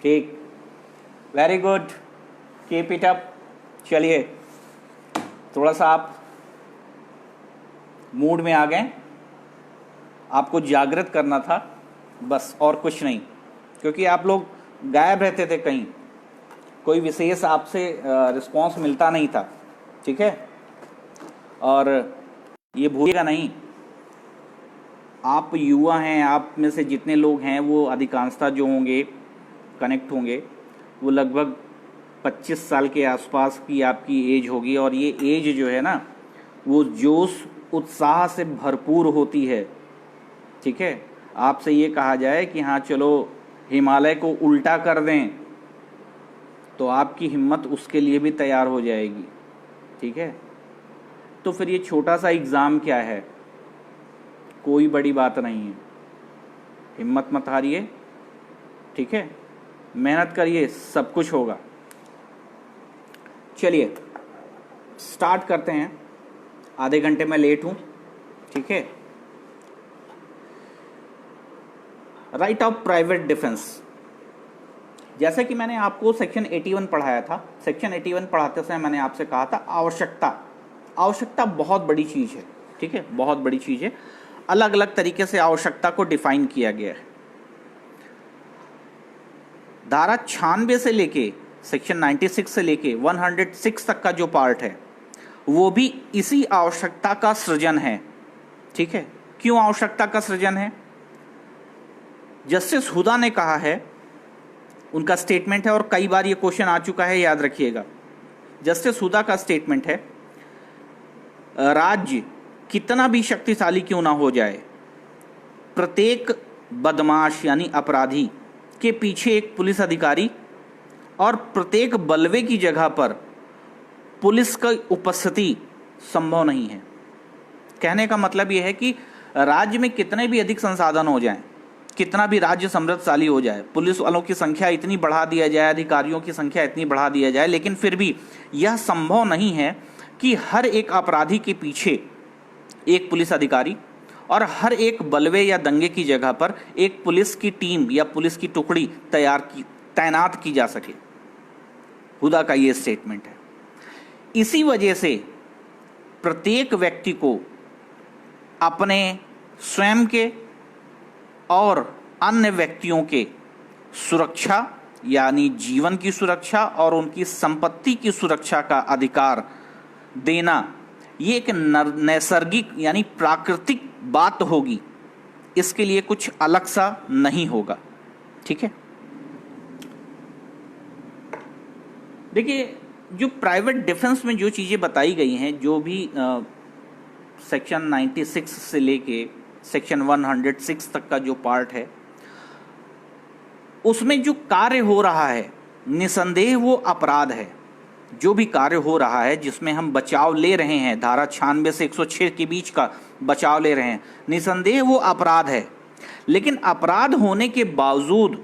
[SPEAKER 1] ठीक, very good, keep it up. चलिए, थोड़ा सा आप मूड में आ गए, आपको जागृत करना था बस, और कुछ नहीं, क्योंकि आप लोग गायब रहते थे कहीं, कोई विशेष आपसे रिस्पांस मिलता नहीं था, ठीक है। और ये भूलिएगा नहीं, आप युवा हैं, आप में से जितने लोग हैं वो अधिकांशतः जो होंगे कनेक्ट होंगे वो लगभग 25 साल के आसपास की आपकी एज होगी, और ये एज जो है ना वो जोश उत्साह से भरपूर होती है, ठीक है। आपसे ये कहा जाए कि हाँ चलो हिमालय को उल्टा कर दें, तो आपकी हिम्मत उसके लिए भी तैयार हो जाएगी, ठीक है। तो फिर ये छोटा सा एग्ज़ाम क्या है, कोई बड़ी बात नहीं है, हिम्मत मत हारिए, ठीक है, मेहनत करिए, सब कुछ होगा। चलिए स्टार्ट करते हैं, आधे घंटे में लेट हूं, ठीक है। राइट ऑफ प्राइवेट डिफेंस, जैसे कि मैंने आपको सेक्शन 81 पढ़ाया था, सेक्शन 81 पढ़ाते समय मैंने आपसे कहा था आवश्यकता बहुत बड़ी चीज़ है, ठीक है, बहुत बड़ी चीज़ है। अलग अलग तरीके से आवश्यकता को डिफाइन किया गया है। धारा 96 से लेके सेक्शन 96 से लेके 106 तक का जो पार्ट है वो भी इसी आवश्यकता का सृजन है, ठीक है। क्यों आवश्यकता का सृजन है? जस्टिस हुदा ने कहा है, उनका स्टेटमेंट है, और कई बार ये क्वेश्चन आ चुका है, याद रखिएगा। जस्टिस हुदा का स्टेटमेंट है, राज्य कितना भी शक्तिशाली क्यों ना हो जाए, प्रत्येक बदमाश यानी अपराधी के पीछे एक पुलिस अधिकारी और प्रत्येक बलवे की जगह पर पुलिस की उपस्थिति संभव नहीं है। कहने का मतलब यह है कि राज्य में कितने भी अधिक संसाधन हो जाएं, कितना भी राज्य समृद्धशाली हो जाए, पुलिस वालों की संख्या इतनी बढ़ा दिया जाए, अधिकारियों की संख्या इतनी बढ़ा दिया जाए, लेकिन फिर भी यह संभव नहीं है कि हर एक अपराधी के पीछे एक पुलिस अधिकारी और हर एक बलवे या दंगे की जगह पर एक पुलिस की टीम या पुलिस की टुकड़ी तैनात की जा सके। हुदा का ये स्टेटमेंट है। इसी वजह से प्रत्येक व्यक्ति को अपने स्वयं के और अन्य व्यक्तियों के सुरक्षा यानी जीवन की सुरक्षा और उनकी संपत्ति की सुरक्षा का अधिकार देना, ये एक नैसर्गिक यानी प्राकृतिक बात होगी, इसके लिए कुछ अलग सा नहीं होगा, ठीक है। देखिए, जो प्राइवेट डिफेंस में जो चीज़ें बताई गई हैं, जो भी सेक्शन 96 से लेके सेक्शन 106 तक का जो पार्ट है, उसमें जो कार्य हो रहा है निसंदेह वो अपराध है। जो भी कार्य हो रहा है जिसमें हम बचाव ले रहे हैं, धारा 96 से 106 के बीच का बचाव ले रहे हैं, निसंदेह वो अपराध है। लेकिन अपराध होने के बावजूद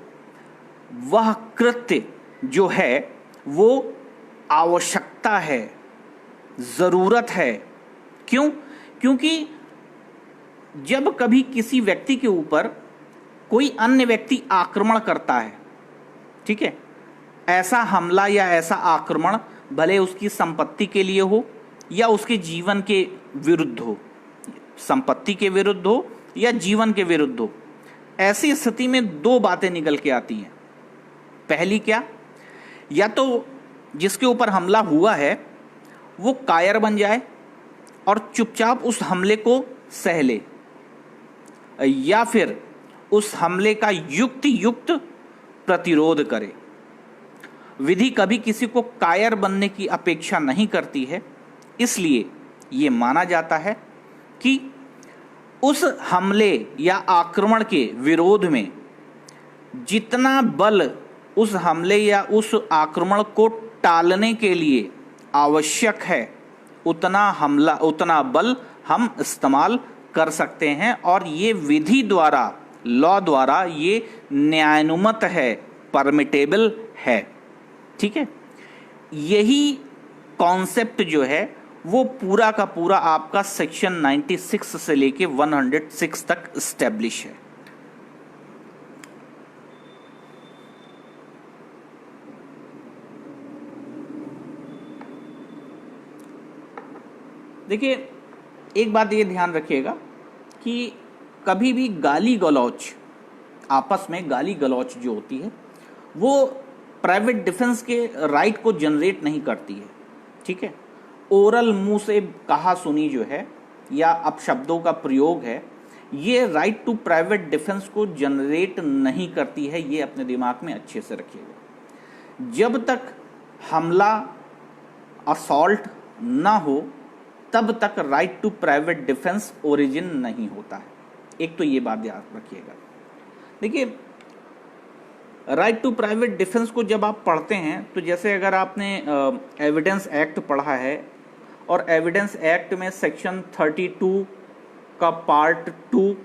[SPEAKER 1] वह कृत्य जो है वो आवश्यकता है, ज़रूरत है। क्यों? क्योंकि जब कभी किसी व्यक्ति के ऊपर कोई अन्य व्यक्ति आक्रमण करता है, ठीक है, ऐसा हमला या ऐसा आक्रमण भले उसकी संपत्ति के लिए हो या उसके जीवन के विरुद्ध हो, संपत्ति के विरुद्ध हो या जीवन के विरुद्ध हो, ऐसी स्थिति में दो बातें निकल के आती हैं। पहली क्या, या तो जिसके ऊपर हमला हुआ है वो कायर बन जाए और चुपचाप उस हमले को सह ले, या फिर उस हमले का युक्त प्रतिरोध करे। विधि कभी किसी को कायर बनने की अपेक्षा नहीं करती है, इसलिए ये माना जाता है कि उस हमले या आक्रमण के विरोध में जितना बल उस हमले या उस आक्रमण को टालने के लिए आवश्यक है, उतना बल हम इस्तेमाल कर सकते हैं, और ये विधि द्वारा, लॉ द्वारा ये न्यायानुमत है, परमिटेबल है, ठीक है। यही कॉन्सेप्ट जो है वो पूरा का पूरा आपका सेक्शन 96 से लेके 106 तक एस्टेब्लिश है। देखिए, एक बात ये ध्यान रखिएगा कि कभी भी गाली गलौच, आपस में गाली गलौच जो होती है वो प्राइवेट डिफेंस के राइट को जनरेट नहीं करती है। ठीक है, ओरल मुंह से कहा सुनी जो है या अपशब्दों का प्रयोग है, ये राइट टू प्राइवेट डिफेंस को जनरेट नहीं करती है। ये अपने दिमाग में अच्छे से रखिएगा। जब तक हमला, असॉल्ट ना हो, तब तक right to private defence origin नहीं होता है। एक तो ये बात याद रखिएगा। देखिए, राइट टू प्राइवेट डिफेंस को जब आप पढ़ते हैं तो जैसे अगर आपने एविडेंस एक्ट पढ़ा है और एविडेंस एक्ट में सेक्शन 32 का पार्ट 2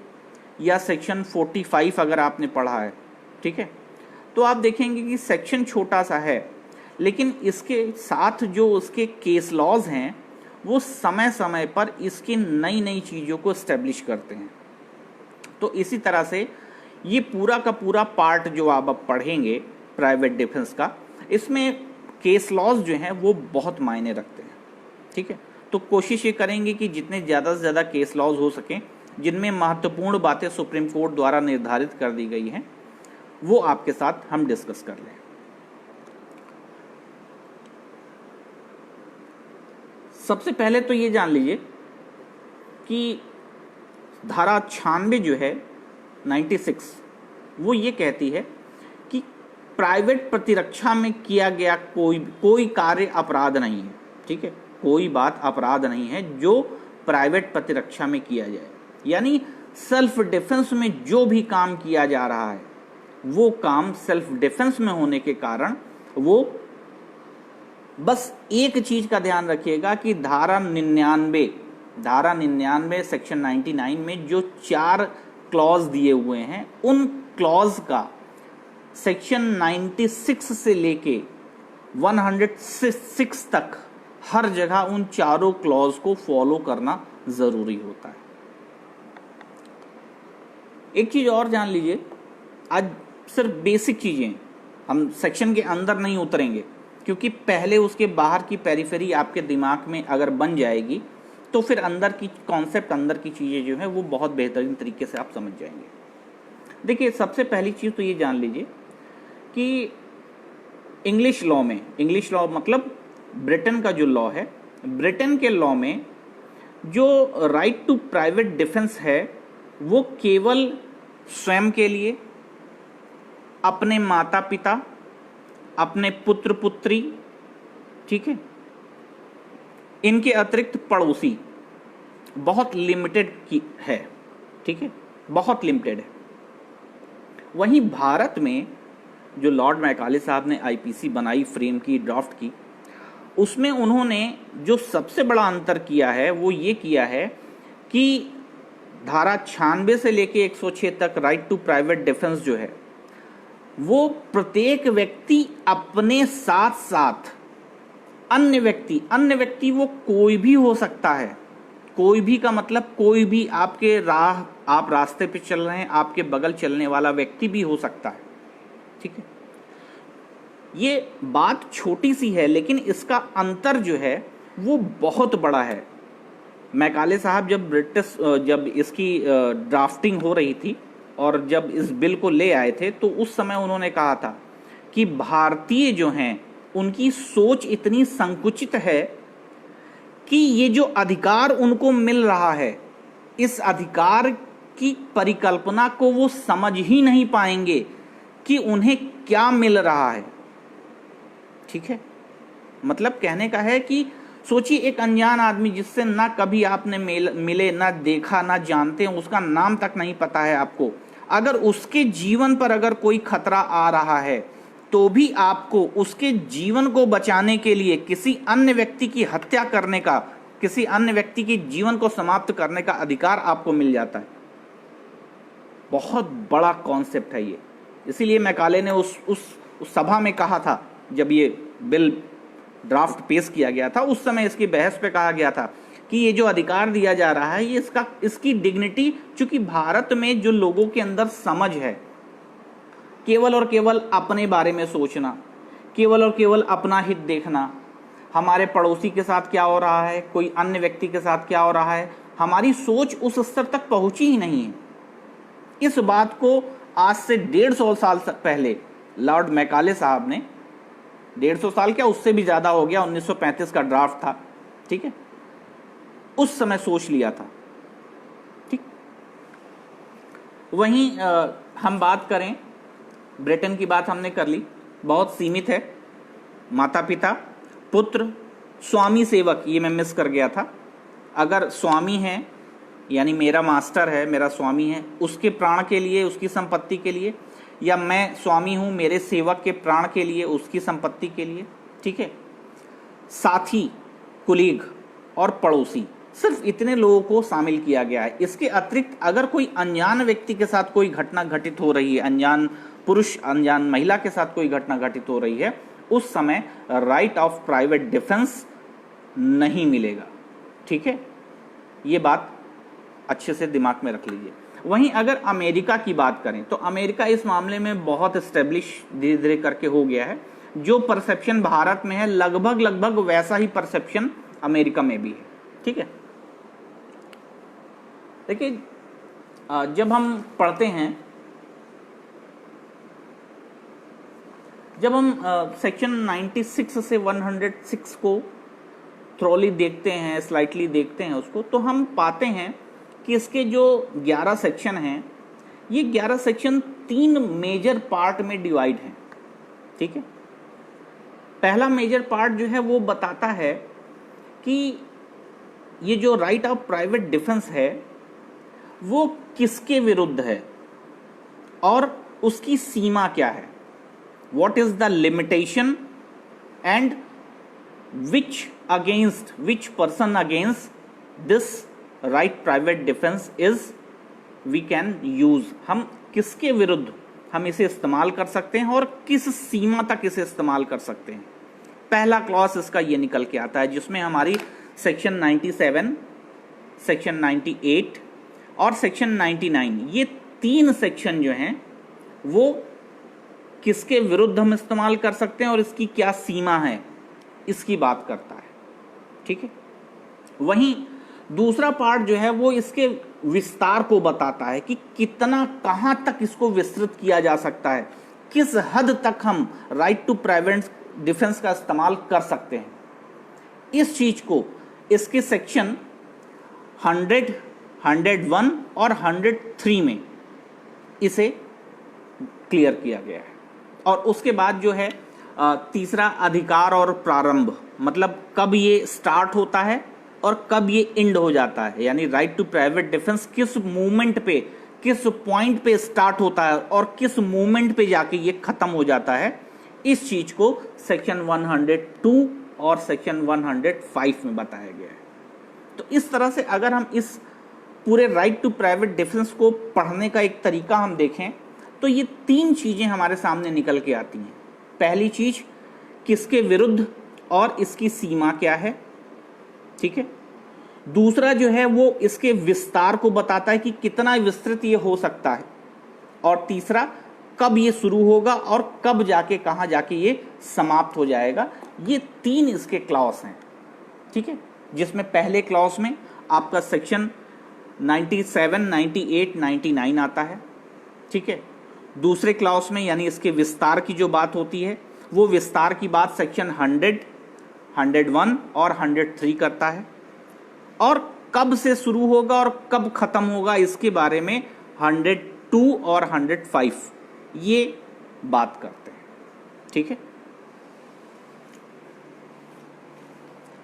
[SPEAKER 1] या सेक्शन 45 अगर आपने पढ़ा है, ठीक है, तो आप देखेंगे कि सेक्शन छोटा सा है, लेकिन इसके साथ जो उसके केस लॉज हैं वो समय समय पर इसकी नई नई चीज़ों को एस्टेब्लिश करते हैं। तो इसी तरह से ये पूरा का पूरा पार्ट जो आप अब पढ़ेंगे प्राइवेट डिफेंस का, इसमें केस लॉज जो हैं वो बहुत मायने रखते हैं। ठीक है, तो कोशिश ये करेंगे कि जितने ज़्यादा से ज़्यादा केस लॉज हो सकें जिनमें महत्वपूर्ण बातें सुप्रीम कोर्ट द्वारा निर्धारित कर दी गई हैं, वो आपके साथ हम डिस्कस कर लें। सबसे पहले तो ये जान लीजिए कि धारा 96 जो है 96, वो ये कहती है कि प्राइवेट प्रतिरक्षा में किया गया कोई कार्य अपराध नहीं है। ठीक है, कोई बात अपराध नहीं है जो प्राइवेट प्रतिरक्षा में किया जाए, यानी सेल्फ डिफेंस में जो भी काम किया जा रहा है वो काम सेल्फ डिफेंस में होने के कारण वो, बस एक चीज का ध्यान रखिएगा कि धारा 99 सेक्शन 99 में जो 4 क्लॉज दिए हुए हैं, उन क्लॉज का सेक्शन 96 से लेके 106 तक हर जगह उन चारों क्लॉज को फॉलो करना जरूरी होता है। एक चीज और जान लीजिए, आज सिर्फ बेसिक चीजें, हम सेक्शन के अंदर नहीं उतरेंगे क्योंकि पहले उसके बाहर की पेरिफेरी आपके दिमाग में अगर बन जाएगी तो फिर अंदर की कॉन्सेप्ट, अंदर की चीजें जो है वो बहुत बेहतरीन तरीके से आप समझ जाएंगे। देखिए, सबसे पहली चीज तो ये जान लीजिए कि इंग्लिश लॉ में, इंग्लिश लॉ मतलब ब्रिटेन का जो लॉ है, ब्रिटेन के लॉ में जो राइट टू प्राइवेट डिफेंस है वो केवल स्वयं के लिए, अपने माता पिता, अपने पुत्र पुत्री, ठीक है, इनके अतिरिक्त पड़ोसी, बहुत लिमिटेड की है। ठीक है, बहुत लिमिटेड है। वहीं भारत में जो लॉर्ड मैकाले साहब ने आईपीसी बनाई, फ्रेम की, ड्राफ्ट की, उसमें उन्होंने जो सबसे बड़ा अंतर किया है वो ये किया है कि धारा 96 से लेके 106 तक राइट टू प्राइवेट डिफेंस जो है वो प्रत्येक व्यक्ति अपने साथ साथ अन्य व्यक्ति वो कोई भी हो सकता है। कोई भी का मतलब कोई भी, आप रास्ते पे चल रहे हैं, आपके बगल चलने वाला व्यक्ति भी हो सकता है। ठीक है, ये बात छोटी सी है लेकिन इसका अंतर जो है वो बहुत बड़ा है। मैकाले साहब जब इसकी ड्राफ्टिंग हो रही थी और जब इस बिल को ले आए थे तो उस समय उन्होंने कहा था कि भारतीय जो हैं उनकी सोच इतनी संकुचित है कि ये जो अधिकार उनको मिल रहा है, इस अधिकार की परिकल्पना को वो समझ ही नहीं पाएंगे कि उन्हें क्या मिल रहा है। ठीक है, मतलब कहने का है कि सोचिए एक अनजान आदमी जिससे ना कभी आपने मिले, ना देखा, ना जानते हैं, उसका नाम तक नहीं पता है आपको, अगर उसके जीवन पर अगर कोई खतरा आ रहा है तो भी आपको उसके जीवन को बचाने के लिए किसी अन्य व्यक्ति की हत्या करने का, किसी अन्य व्यक्ति के जीवन को समाप्त करने का अधिकार आपको मिल जाता है। बहुत बड़ा कॉन्सेप्ट है ये। इसीलिए मैकाले ने उस सभा में कहा था, जब ये बिल ड्राफ्ट पेश किया गया था, उस समय इसकी बहस पे कहा गया था कि ये जो अधिकार दिया जा रहा है ये इसकी डिग्निटी, चूंकि भारत में जो लोगों के अंदर समझ है केवल और केवल अपने बारे में सोचना, केवल और केवल अपना हित देखना, हमारे पड़ोसी के साथ क्या हो रहा है, कोई अन्य व्यक्ति के साथ क्या हो रहा है, हमारी सोच उस स्तर तक पहुंची ही नहीं है। इस बात को आज से 150 साल पहले लॉर्ड मैकाले साहब ने, 150 साल क्या, उससे भी ज्यादा हो गया, 1935 का ड्राफ्ट था, ठीक है, उस समय सोच लिया था। ठीक, वहीं हम बात करें, ब्रिटेन की बात हमने कर ली, बहुत सीमित है। माता पिता, पुत्र, स्वामी सेवक, ये मैं मिस कर गया था। अगर स्वामी है यानी मेरा मास्टर है, मेरा स्वामी है, उसके प्राण के लिए, उसकी संपत्ति के लिए, या मैं स्वामी हूं मेरे सेवक के प्राण के लिए, उसकी संपत्ति के लिए, ठीक है। साथी, कुलीग और पड़ोसी, सिर्फ इतने लोगों को शामिल किया गया है। इसके अतिरिक्त अगर कोई अनजान व्यक्ति के साथ कोई घटना घटित हो रही है, अनजान पुरुष अनजान महिला के साथ कोई घटना घटित हो रही है, उस समय राइट ऑफ प्राइवेट डिफेंस नहीं मिलेगा, ठीक है। ये बात अच्छे से दिमाग में रख लीजिए। वहीं अगर अमेरिका की बात करें तो अमेरिका इस मामले में बहुत एस्टेब्लिश धीरे धीरे करके हो गया है। जो परसेप्शन भारत में है लगभग वैसा ही परसेप्शन अमेरिका में भी है, ठीक है। देखिए, जब हम पढ़ते हैं, जब हम सेक्शन 96 से 106 को थ्रोली देखते हैं, स्लाइटली देखते हैं उसको, तो हम पाते हैं कि इसके जो 11 सेक्शन हैं, ये 11 सेक्शन 3 मेजर पार्ट में डिवाइड हैं, ठीक है। पहला मेजर पार्ट जो है वो बताता है कि ये जो राइट ऑफ प्राइवेट डिफेंस है वो किसके विरुद्ध है और उसकी सीमा क्या है, what is the limitation and which person against this right private defense is we can use, हम किसके विरुद्ध हम इसे इस्तेमाल कर सकते हैं और किस सीमा तक इसे इस्तेमाल कर सकते हैं। पहला क्लॉज इसका ये निकल के आता है, जिसमें हमारी सेक्शन 97, सेक्शन 98 और सेक्शन 99, ये 3 सेक्शन जो हैं वो किसके विरुद्ध हम इस्तेमाल कर सकते हैं और इसकी क्या सीमा है, इसकी बात करता है, ठीक है। वहीं दूसरा पार्ट जो है वो इसके विस्तार को बताता है कि कितना, कहां तक इसको विस्तृत किया जा सकता है, किस हद तक हम राइट टू प्राइवेट डिफेंस का इस्तेमाल कर सकते हैं। इस चीज को इसके सेक्शन 100, 101 और 103 में इसे क्लियर किया गया है। और उसके बाद जो है तीसरा, अधिकार और प्रारंभ, मतलब कब ये स्टार्ट होता है और कब ये एंड हो जाता है, यानी राइट टू प्राइवेट डिफेंस किस मूवमेंट पे, किस पॉइंट पे स्टार्ट होता है और किस मूवमेंट पे जाके ये खत्म हो जाता है। इस चीज को सेक्शन 102 और सेक्शन 105 में बताया गया है। तो इस तरह से अगर हम इस पूरे राइट टू प्राइवेट डिफेंस को पढ़ने का एक तरीका हम देखें तो ये 3 चीजें हमारे सामने निकल के आती हैं। पहली चीज, किसके विरुद्ध और इसकी सीमा क्या है, ठीक है। दूसरा जो है वो इसके विस्तार को बताता है कि कितना विस्तृत ये हो सकता है, और तीसरा, कब ये शुरू होगा और कब जाके, कहां जाके ये समाप्त हो जाएगा। ये 3 इसके क्लॉज हैं, ठीक है, जिसमें पहले क्लॉज में आपका सेक्शन 97, 98, 99 आता है, ठीक है। दूसरे क्लॉज में यानी इसके विस्तार की जो बात होती है, वो विस्तार की बात सेक्शन 100, 101 और 103 करता है, और कब से शुरू होगा और कब खत्म होगा इसके बारे में 102 और 105 ये बात करते हैं, ठीक है।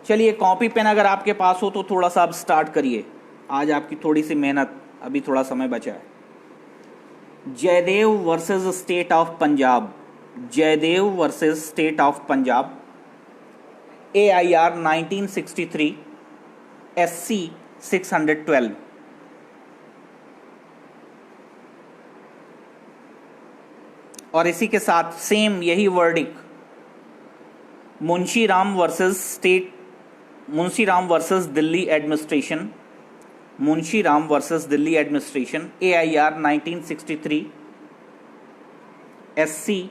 [SPEAKER 1] चलिए, कॉपी पेन अगर आपके पास हो तो थोड़ा सा आप स्टार्ट करिए, आज आपकी थोड़ी सी मेहनत, अभी थोड़ा समय बचा है। Jaidev versus state of Punjab, Jaidev versus state of Punjab, AIR 1963, SC 612। और इसी के साथ सेम यही verdict Munshi Ram versus Delhi administration, Munshi Ram versus Delhi administration, AIR 1963, SC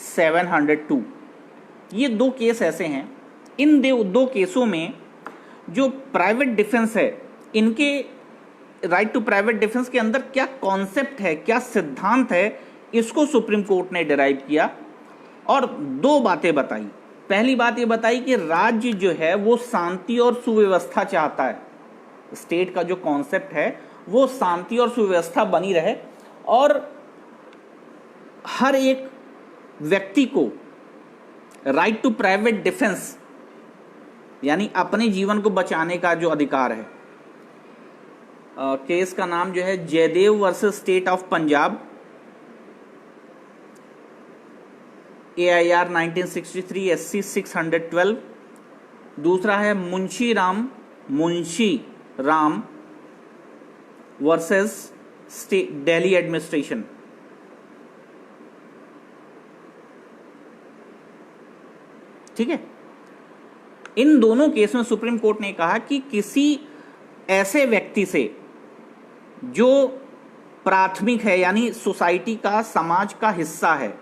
[SPEAKER 1] 702। ये 2 केस ऐसे हैं इन दो केसों में जो प्राइवेट डिफेंस है, इनके राइट टू प्राइवेट डिफेंस के अंदर क्या कॉन्सेप्ट है, क्या सिद्धांत है, इसको सुप्रीम कोर्ट ने डिराइव किया और दो बातें बताई। पहली बात ये बताई कि राज्य जो है वो शांति और सुव्यवस्था चाहता है। स्टेट का जो कॉन्सेप्ट है वो शांति और सुव्यवस्था बनी रहे और हर एक व्यक्ति को राइट टू प्राइवेट डिफेंस यानी अपने जीवन को बचाने का जो अधिकार है। केस का नाम जो है Jaidev versus state of Punjab, AIR 1963 SC 612। दूसरा है मुंशी राम वर्सेस दिल्ली एडमिनिस्ट्रेशन। ठीक है, इन दोनों केस में सुप्रीम कोर्ट ने कहा कि किसी ऐसे व्यक्ति से जो प्राथमिक है यानी सोसाइटी का, समाज का हिस्सा है,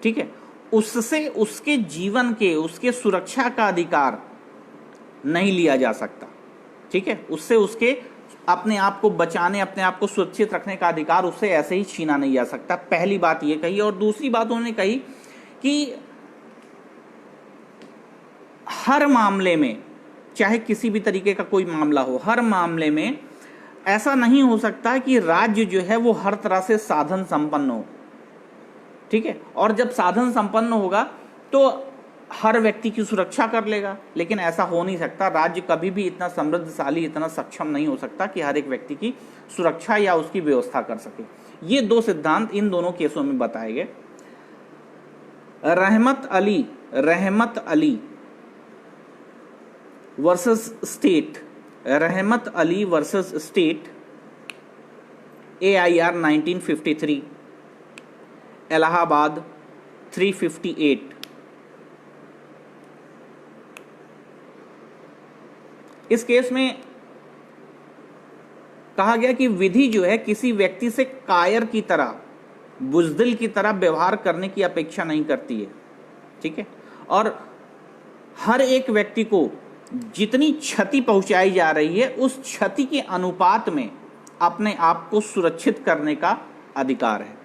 [SPEAKER 1] ठीक है, उससे उसके जीवन के, उसके सुरक्षा का अधिकार नहीं लिया जा सकता। ठीक है, उससे उसके अपने आप को बचाने, अपने आप को सुरक्षित रखने का अधिकार उससे ऐसे ही छीना नहीं जा सकता। पहली बात ये कही। और दूसरी बात उन्होंने कही कि हर मामले में, चाहे किसी भी तरीके का कोई मामला हो, हर मामले में ऐसा नहीं हो सकता कि राज्य जो है वो हर तरह से साधन संपन्न हो। ठीक है, और जब साधन संपन्न होगा तो हर व्यक्ति की सुरक्षा कर लेगा, लेकिन ऐसा हो नहीं सकता। राज्य कभी भी इतना समृद्धशाली, इतना सक्षम नहीं हो सकता कि हर एक व्यक्ति की सुरक्षा या उसकी व्यवस्था कर सके। ये दो सिद्धांत इन दोनों केसों में बताए गए। रहमत अली वर्सेस स्टेट, रहमत Ali versus state, AIR 1953, Allahabad 358। इस केस में कहा गया कि विधि जो है किसी व्यक्ति से कायर की तरह, बुज़दिल की तरह व्यवहार करने की अपेक्षा नहीं करती है। ठीक है, और हर एक व्यक्ति को जितनी क्षति पहुंचाई जा रही है उस क्षति के अनुपात में अपने आप को सुरक्षित करने का अधिकार है।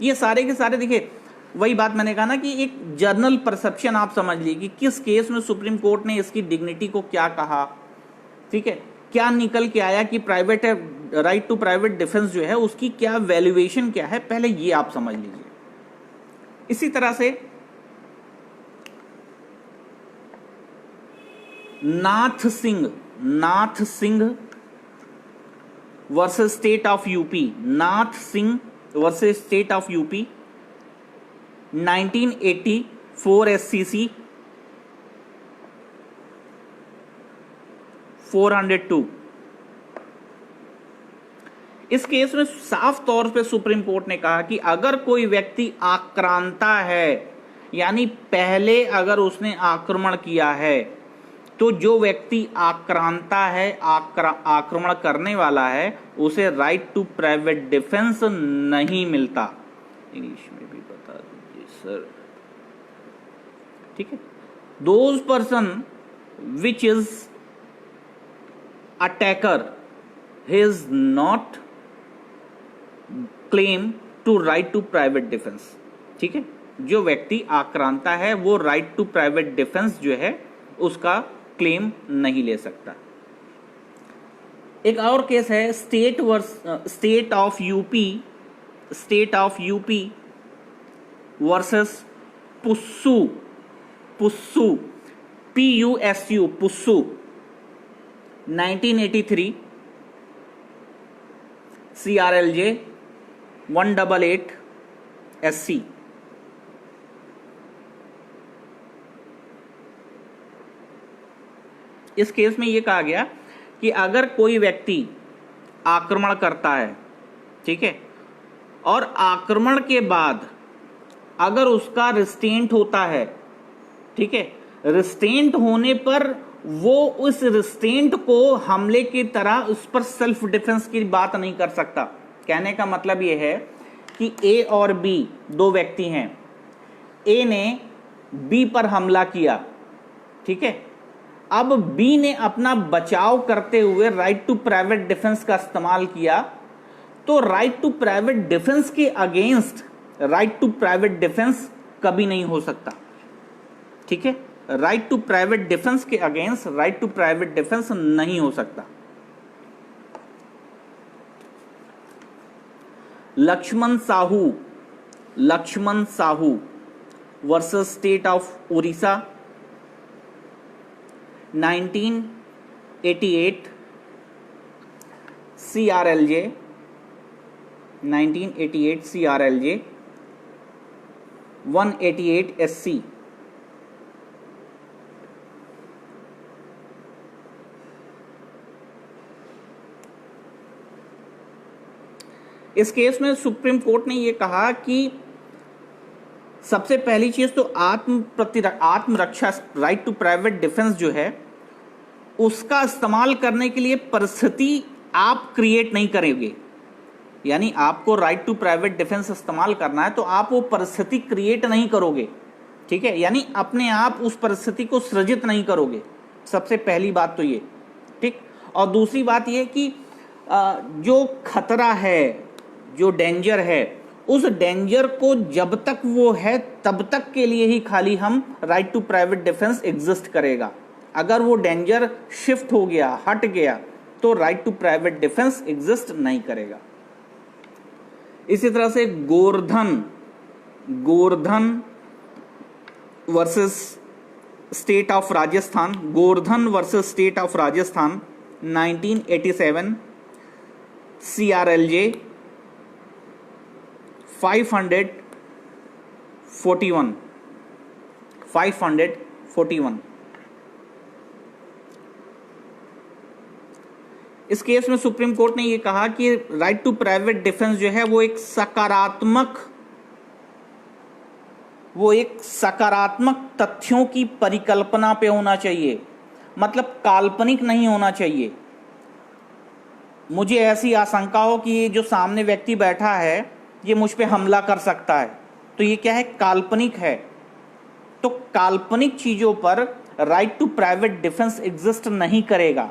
[SPEAKER 1] ये सारे के सारे, देखिए वही बात मैंने कहा ना कि एक जर्नल परसेप्शन आप समझ लीजिए कि किस केस में सुप्रीम कोर्ट ने इसकी डिग्निटी को क्या कहा। ठीक है, क्या निकल के आया कि private right to private defence जो है उसकी क्या वैल्यूएशन क्या है, पहले ये आप समझ लीजिए। इसी तरह से Nath Singh versus state of UP, Nath Singh versus state of UP, 1984 SCC 402। इस केस में साफ तौर पे सुप्रीम कोर्ट ने कहा कि अगर कोई व्यक्ति आक्रांता है, यानी पहले अगर उसने आक्रमण किया है, तो जो व्यक्ति आक्रांता है, आक्रमण करने वाला है, उसे राइट टू प्राइवेट डिफेंस नहीं मिलता। इंग्लिश में भी बता दीजिए सर। ठीक है, those person which is attacker is not claim to right to private defence. ठीक है, जो व्यक्ति आक्रांता है वो राइट टू प्राइवेट डिफेंस जो है उसका क्लेम नहीं ले सकता। एक और केस है State of UP versus Pussu PUSSU, Pussu 1983 CRLJ 188 SC। इस केस में यह कहा गया कि अगर कोई व्यक्ति आक्रमण करता है, ठीक है, और आक्रमण के बाद अगर उसका रिस्ट्रेंट होता है, ठीक है, रिस्ट्रेंट होने पर वो उस रिस्ट्रेंट को हमले की तरह उस पर सेल्फ डिफेंस की बात नहीं कर सकता। कहने का मतलब यह है कि ए और बी दो व्यक्ति हैं, ए ने बी पर हमला किया, ठीक है। अब बी ने अपना बचाव करते हुए राइट टू प्राइवेट डिफेंस का इस्तेमाल किया, तो राइट टू प्राइवेट डिफेंस के against right to private defence कभी नहीं हो सकता, ठीक है। राइट टू प्राइवेट डिफेंस के against right to private defence नहीं हो सकता। Lakshman Sahu versus state of Orissa 1988 CRLJ 188 SC। इस केस में सुप्रीम कोर्ट ने यह कहा कि सबसे पहली चीज तो आत्मरक्षा राइट टू प्राइवेट डिफेंस जो है उसका इस्तेमाल करने के लिए परिस्थिति आप क्रिएट नहीं करेंगे। यानी आपको राइट टू प्राइवेट डिफेंस इस्तेमाल करना है तो आप वो परिस्थिति क्रिएट नहीं करोगे, ठीक है। यानी अपने आप उस परिस्थिति को सृजित नहीं करोगे, सबसे पहली बात तो ये, ठीक। और दूसरी बात ये कि जो खतरा है, जो डेंजर है, उस डेंजर को जब तक वो है तब तक के लिए ही खाली हम right to private defence exist करेगा। अगर वो डेंजर शिफ्ट हो गया, हट गया, तो right to private defence exist नहीं करेगा। इसी तरह से Govardhan versus state of Rajasthan 1987 CRLJ 541। इस केस में सुप्रीम कोर्ट ने यह कहा कि राइट टू प्राइवेट डिफेंस जो है वो एक सकारात्मक तथ्यों की परिकल्पना पे होना चाहिए, मतलब काल्पनिक नहीं होना चाहिए। मुझे ऐसी आशंका हो कि ये जो सामने व्यक्ति बैठा है ये मुझ पे हमला कर सकता है, तो ये क्या है, काल्पनिक है। तो काल्पनिक चीजों पर right to private defence exist नहीं करेगा,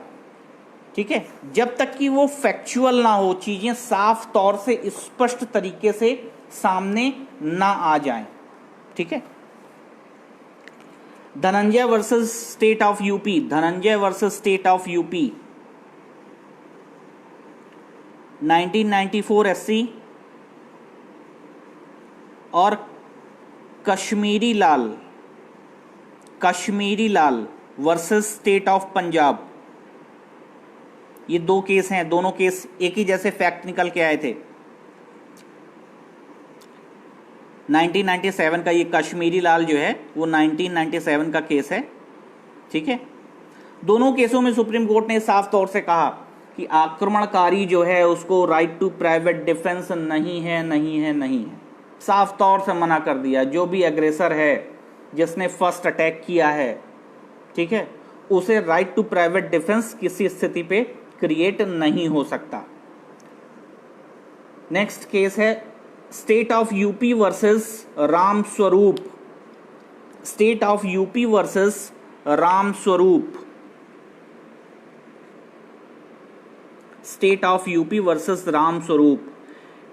[SPEAKER 1] ठीक है, जब तक कि वो फैक्चुअल ना हो, चीजें साफ तौर से स्पष्ट तरीके से सामने ना आ जाएं, ठीक है। Dhananjay versus state of UP 1994 SC और कश्मीरी लाल वर्सेस स्टेट ऑफ पंजाब। ये दो केस हैं, दोनों केस एक ही जैसे फैक्ट निकल के आए थे। 1997 का ये कश्मीरी लाल जो है वो 1997 का केस है, ठीक है। दोनों केसों में सुप्रीम कोर्ट ने साफ तौर से कहा कि आक्रमणकारी जो है उसको राइट टू प्राइवेट डिफेंस नहीं है, साफ तौर से मना कर दिया। जो भी एग्रेसर है, जिसने फर्स्ट अटैक किया है, ठीक है, उसे राइट टू प्राइवेट डिफेंस किसी स्थिति पे क्रिएट नहीं हो सकता। नेक्स्ट केस है State of UP versus Ramswaroop. State of UP versus Ramswaroop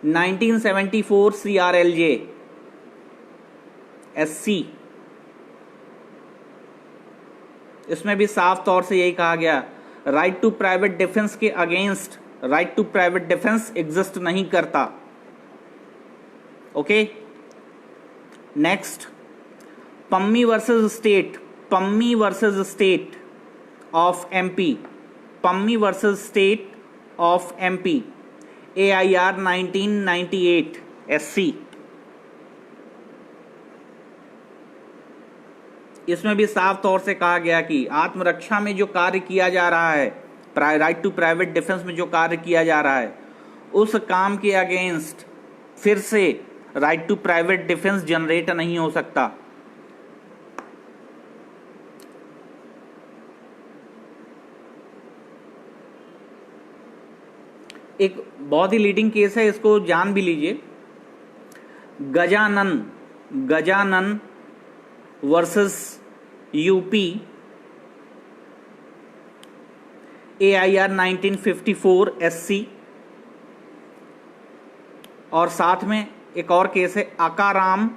[SPEAKER 1] 1974 CRLJ SC। इसमें भी साफ तौर से यही कहा गया, राइट टू प्राइवेट डिफेंस के against right to private defence exist नहीं करता। Okay, next Pammi versus state of MP. Pammi versus state of MP AIR 1998 SC। इसमें भी साफ तौर से कहा गया कि आत्मरक्षा में जो कार्य किया जा रहा है, राइट टू प्राइवेट डिफेंस में जो कार्य किया जा रहा है, उस काम के अगेंस्ट फिर से right to private defence generate नहीं हो सकता। एक बहुत ही लीडिंग केस है, इसको जान भी लीजिए। Gajanan versus UP AIR 1954 SC, और साथ में एक और केस है अकाराम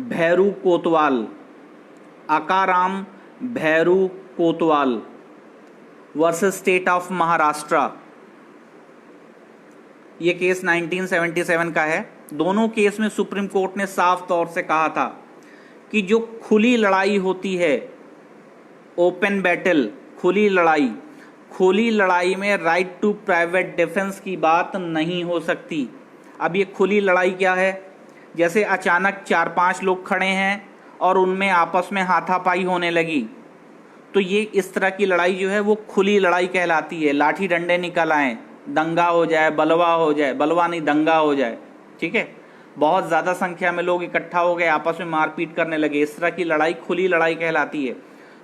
[SPEAKER 1] भैरू कोतवाल, अकाराम भैरू कोतवाल वर्सेस स्टेट ऑफ महाराष्ट्र। ये केस 1977 का है। दोनों केस में सुप्रीम कोर्ट ने साफ तौर से कहा था कि जो खुली लड़ाई होती है, ओपन बैटल, खुली लड़ाई में राइट टू प्राइवेट डिफेंस की बात नहीं हो सकती। अब ये खुली लड़ाई क्या है? जैसे अचानक 4-5 लोग खड़े हैं और उनमें आपस में हाथापाई होने लगी, तो ये इस तरह की लड़ाई जो है वो खुली लड़ाई कहलाती है। लाठी डंडे निकल आए, दंगा हो जाए, बलवा हो जाए, बलवा नहीं दंगा हो जाए, ठीक है, बहुत ज्यादा संख्या में लोग इकट्ठा हो गए, आपस में मारपीट करने लगे, इस तरह की लड़ाई खुली लड़ाई कहलाती है।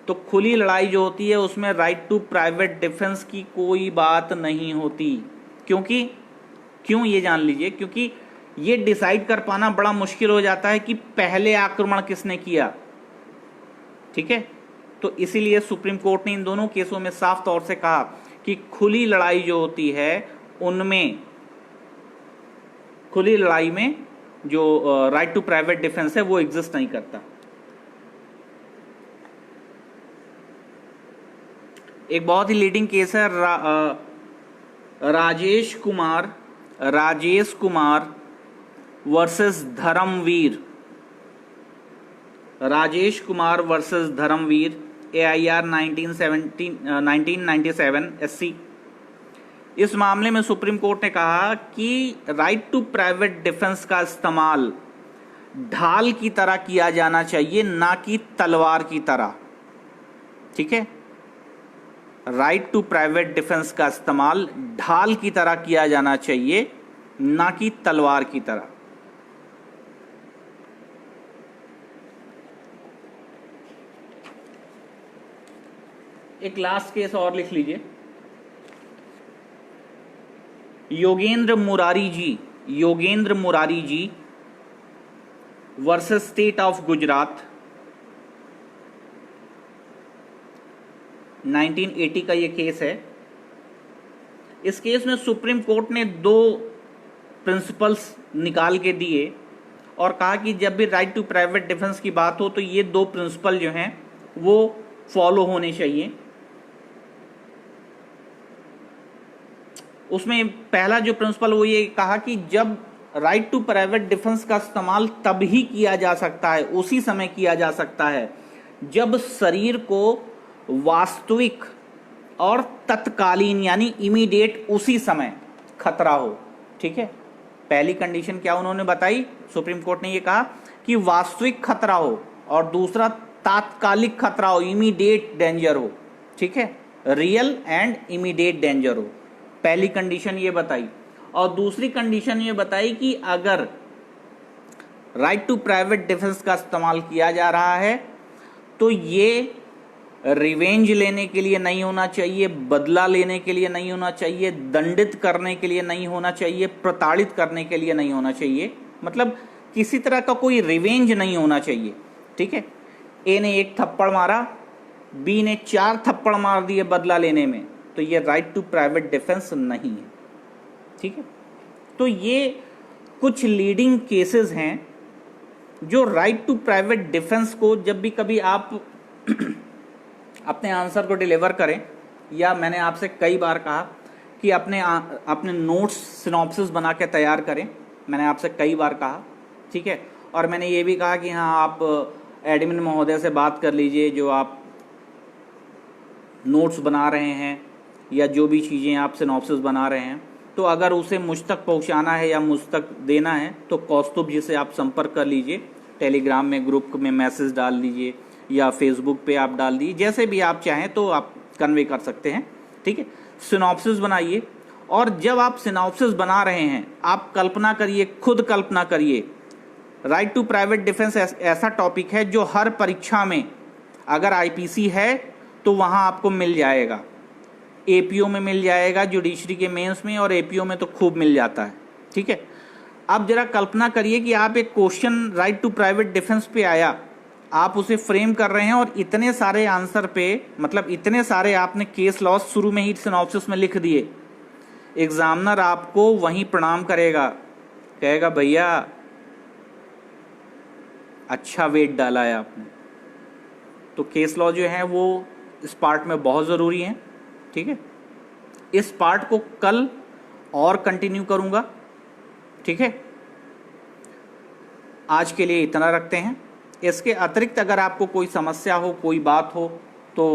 [SPEAKER 1] तो खुली लड़ाई जो होती है उसमें राइट टू प्राइवेट डिफेंस की कोई बात नहीं होती। क्यों ये जान लीजिए, क्योंकि ये डिसाइड कर पाना बड़ा मुश्किल हो जाता है कि पहले आक्रमण किसने किया, ठीक है। तो इसीलिए सुप्रीम कोर्ट ने इन दोनों केसों में साफ तौर से कहा कि खुली लड़ाई जो होती है उनमें, खुली लड़ाई में जो राइट टू प्राइवेट डिफेंस है वो एग्जिस्ट नहीं करता। एक बहुत ही लीडिंग केस है Rajesh Kumar versus Dharamvir, Rajesh Kumar versus Dharamvir, AIR 1997 SC। इस मामले में सुप्रीम कोर्ट ने कहा कि राइट टू प्राइवेट डिफेंस का इस्तेमाल ढाल की तरह किया जाना चाहिए, ना कि तलवार की तरह, ठीक है। राइट टू प्राइवेट डिफेंस का इस्तेमाल ढाल की तरह किया जाना चाहिए, ना कि तलवार की तरह। एक लास्ट केस और लिख लीजिए, योगेंद्र मुरारी जी वर्सेस स्टेट ऑफ गुजरात, 1980 का ये केस है। इस केस में सुप्रीम कोर्ट ने 2 प्रिंसिपल्स निकाल के दिए और कहा कि जब भी राइट टू प्राइवेट डिफेंस की बात हो तो ये 2 प्रिंसिपल जो हैं वो फॉलो होने चाहिए। उसमें पहला जो प्रिंसिपल वो ये कहा कि जब राइट टू प्राइवेट डिफेंस का इस्तेमाल तब ही किया जा सकता है, उसी समय किया जा सकता है जब शरीर को वास्तविक और तत्कालीन यानी इमीडिएट उसी समय खतरा हो, ठीक है। पहली कंडीशन क्या उन्होंने बताई, सुप्रीम कोर्ट ने ये कहा कि वास्तविक खतरा हो, और दूसरा तात्कालिक खतरा हो, इमीडिएट डेंजर हो, ठीक है, रियल एंड इमीडिएट डेंजर हो। पहली कंडीशन ये बताई। और दूसरी कंडीशन ये बताई कि अगर राइट टू प्राइवेट डिफेंस का इस्तेमाल किया जा रहा है तो ये रिवेंज लेने के लिए नहीं होना चाहिए, बदला लेने के लिए नहीं होना चाहिए, दंडित करने के लिए नहीं होना चाहिए, प्रताड़ित करने के लिए नहीं होना चाहिए, मतलब किसी तरह का कोई रिवेंज नहीं होना चाहिए, ठीक है। ए ने 1 थप्पड़ मारा, बी ने 4 थप्पड़ मार दिए बदला लेने में, तो ये राइट टू प्राइवेट डिफेंस नहीं है, ठीक है। तो ये कुछ लीडिंग केसेस हैं जो राइट टू प्राइवेट डिफेंस को, जब भी कभी आप अपने आंसर को डिलीवर करें, या मैंने आपसे कई बार कहा कि अपने नोट्स सिनॉप्सिस बना के तैयार करें, मैंने आपसे कई बार कहा, ठीक है। और मैंने ये भी कहा कि हाँ आप एडमिन महोदय से बात कर लीजिए, जो आप नोट्स बना रहे हैं या जो भी चीज़ें आप सिनॉप्सिस बना रहे हैं, तो अगर उसे मुझ तक पहुंचाना है या मुझ तक देना है तो कौस्तुभ जी से आप संपर्क कर लीजिए, टेलीग्राम में ग्रुप में मैसेज डाल लीजिए या फेसबुक पे आप डाल दीजिए, जैसे भी आप चाहें तो आप कन्वे कर सकते हैं, ठीक है। सिनॉप्सिस बनाइए, और जब आप सिनॉप्सिस बना रहे हैं आप कल्पना करिए, खुद कल्पना करिए, राइट टू प्राइवेट डिफेंस ऐसा टॉपिक है जो हर परीक्षा में अगर आईपीसी है तो वहाँ आपको मिल जाएगा, एपीओ में मिल जाएगा, जुडिशरी के मेंस में, और एपीओ में तो खूब मिल जाता है, ठीक है। अब जरा कल्पना करिए कि आप एक question right to private defence पे आया आप उसे फ्रेम कर रहे हैं और इतने सारे आंसर पे, मतलब इतने सारे आपने केस लॉस शुरू में ही सिनॉप्सिस में लिख दिए, एग्जामिनर आपको वहीं प्रणाम करेगा, कहेगा भैया अच्छा वेट डाला है आपने। तो केस लॉ जो है वो इस पार्ट में बहुत ज़रूरी है, ठीक है। इस पार्ट को कल और कंटिन्यू करूंगा, ठीक है। आज के लिए इतना रखते हैं। इसके अतिरिक्त अगर आपको कोई समस्या हो, कोई बात हो, तो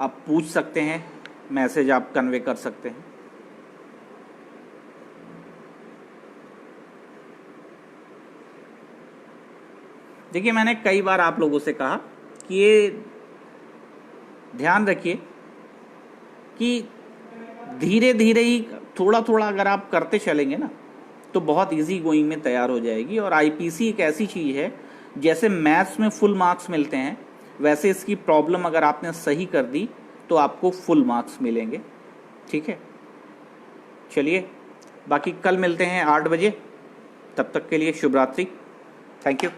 [SPEAKER 1] आप पूछ सकते हैं, मैसेज आप कन्वे कर सकते हैं। देखिए, मैंने कई बार आप लोगों से कहा कि ये ध्यान रखिए कि धीरे धीरे ही, थोड़ा थोड़ा अगर आप करते चलेंगे ना, तो बहुत इजी गोइंग में तैयार हो जाएगी। और आईपीसी एक ऐसी चीज़ है, जैसे मैथ्स में फुल मार्क्स मिलते हैं, वैसे इसकी प्रॉब्लम अगर आपने सही कर दी तो आपको फुल मार्क्स मिलेंगे, ठीक है। चलिए, बाकी कल मिलते हैं 8 बजे। तब तक के लिए शुभ रात्रि। Thank you.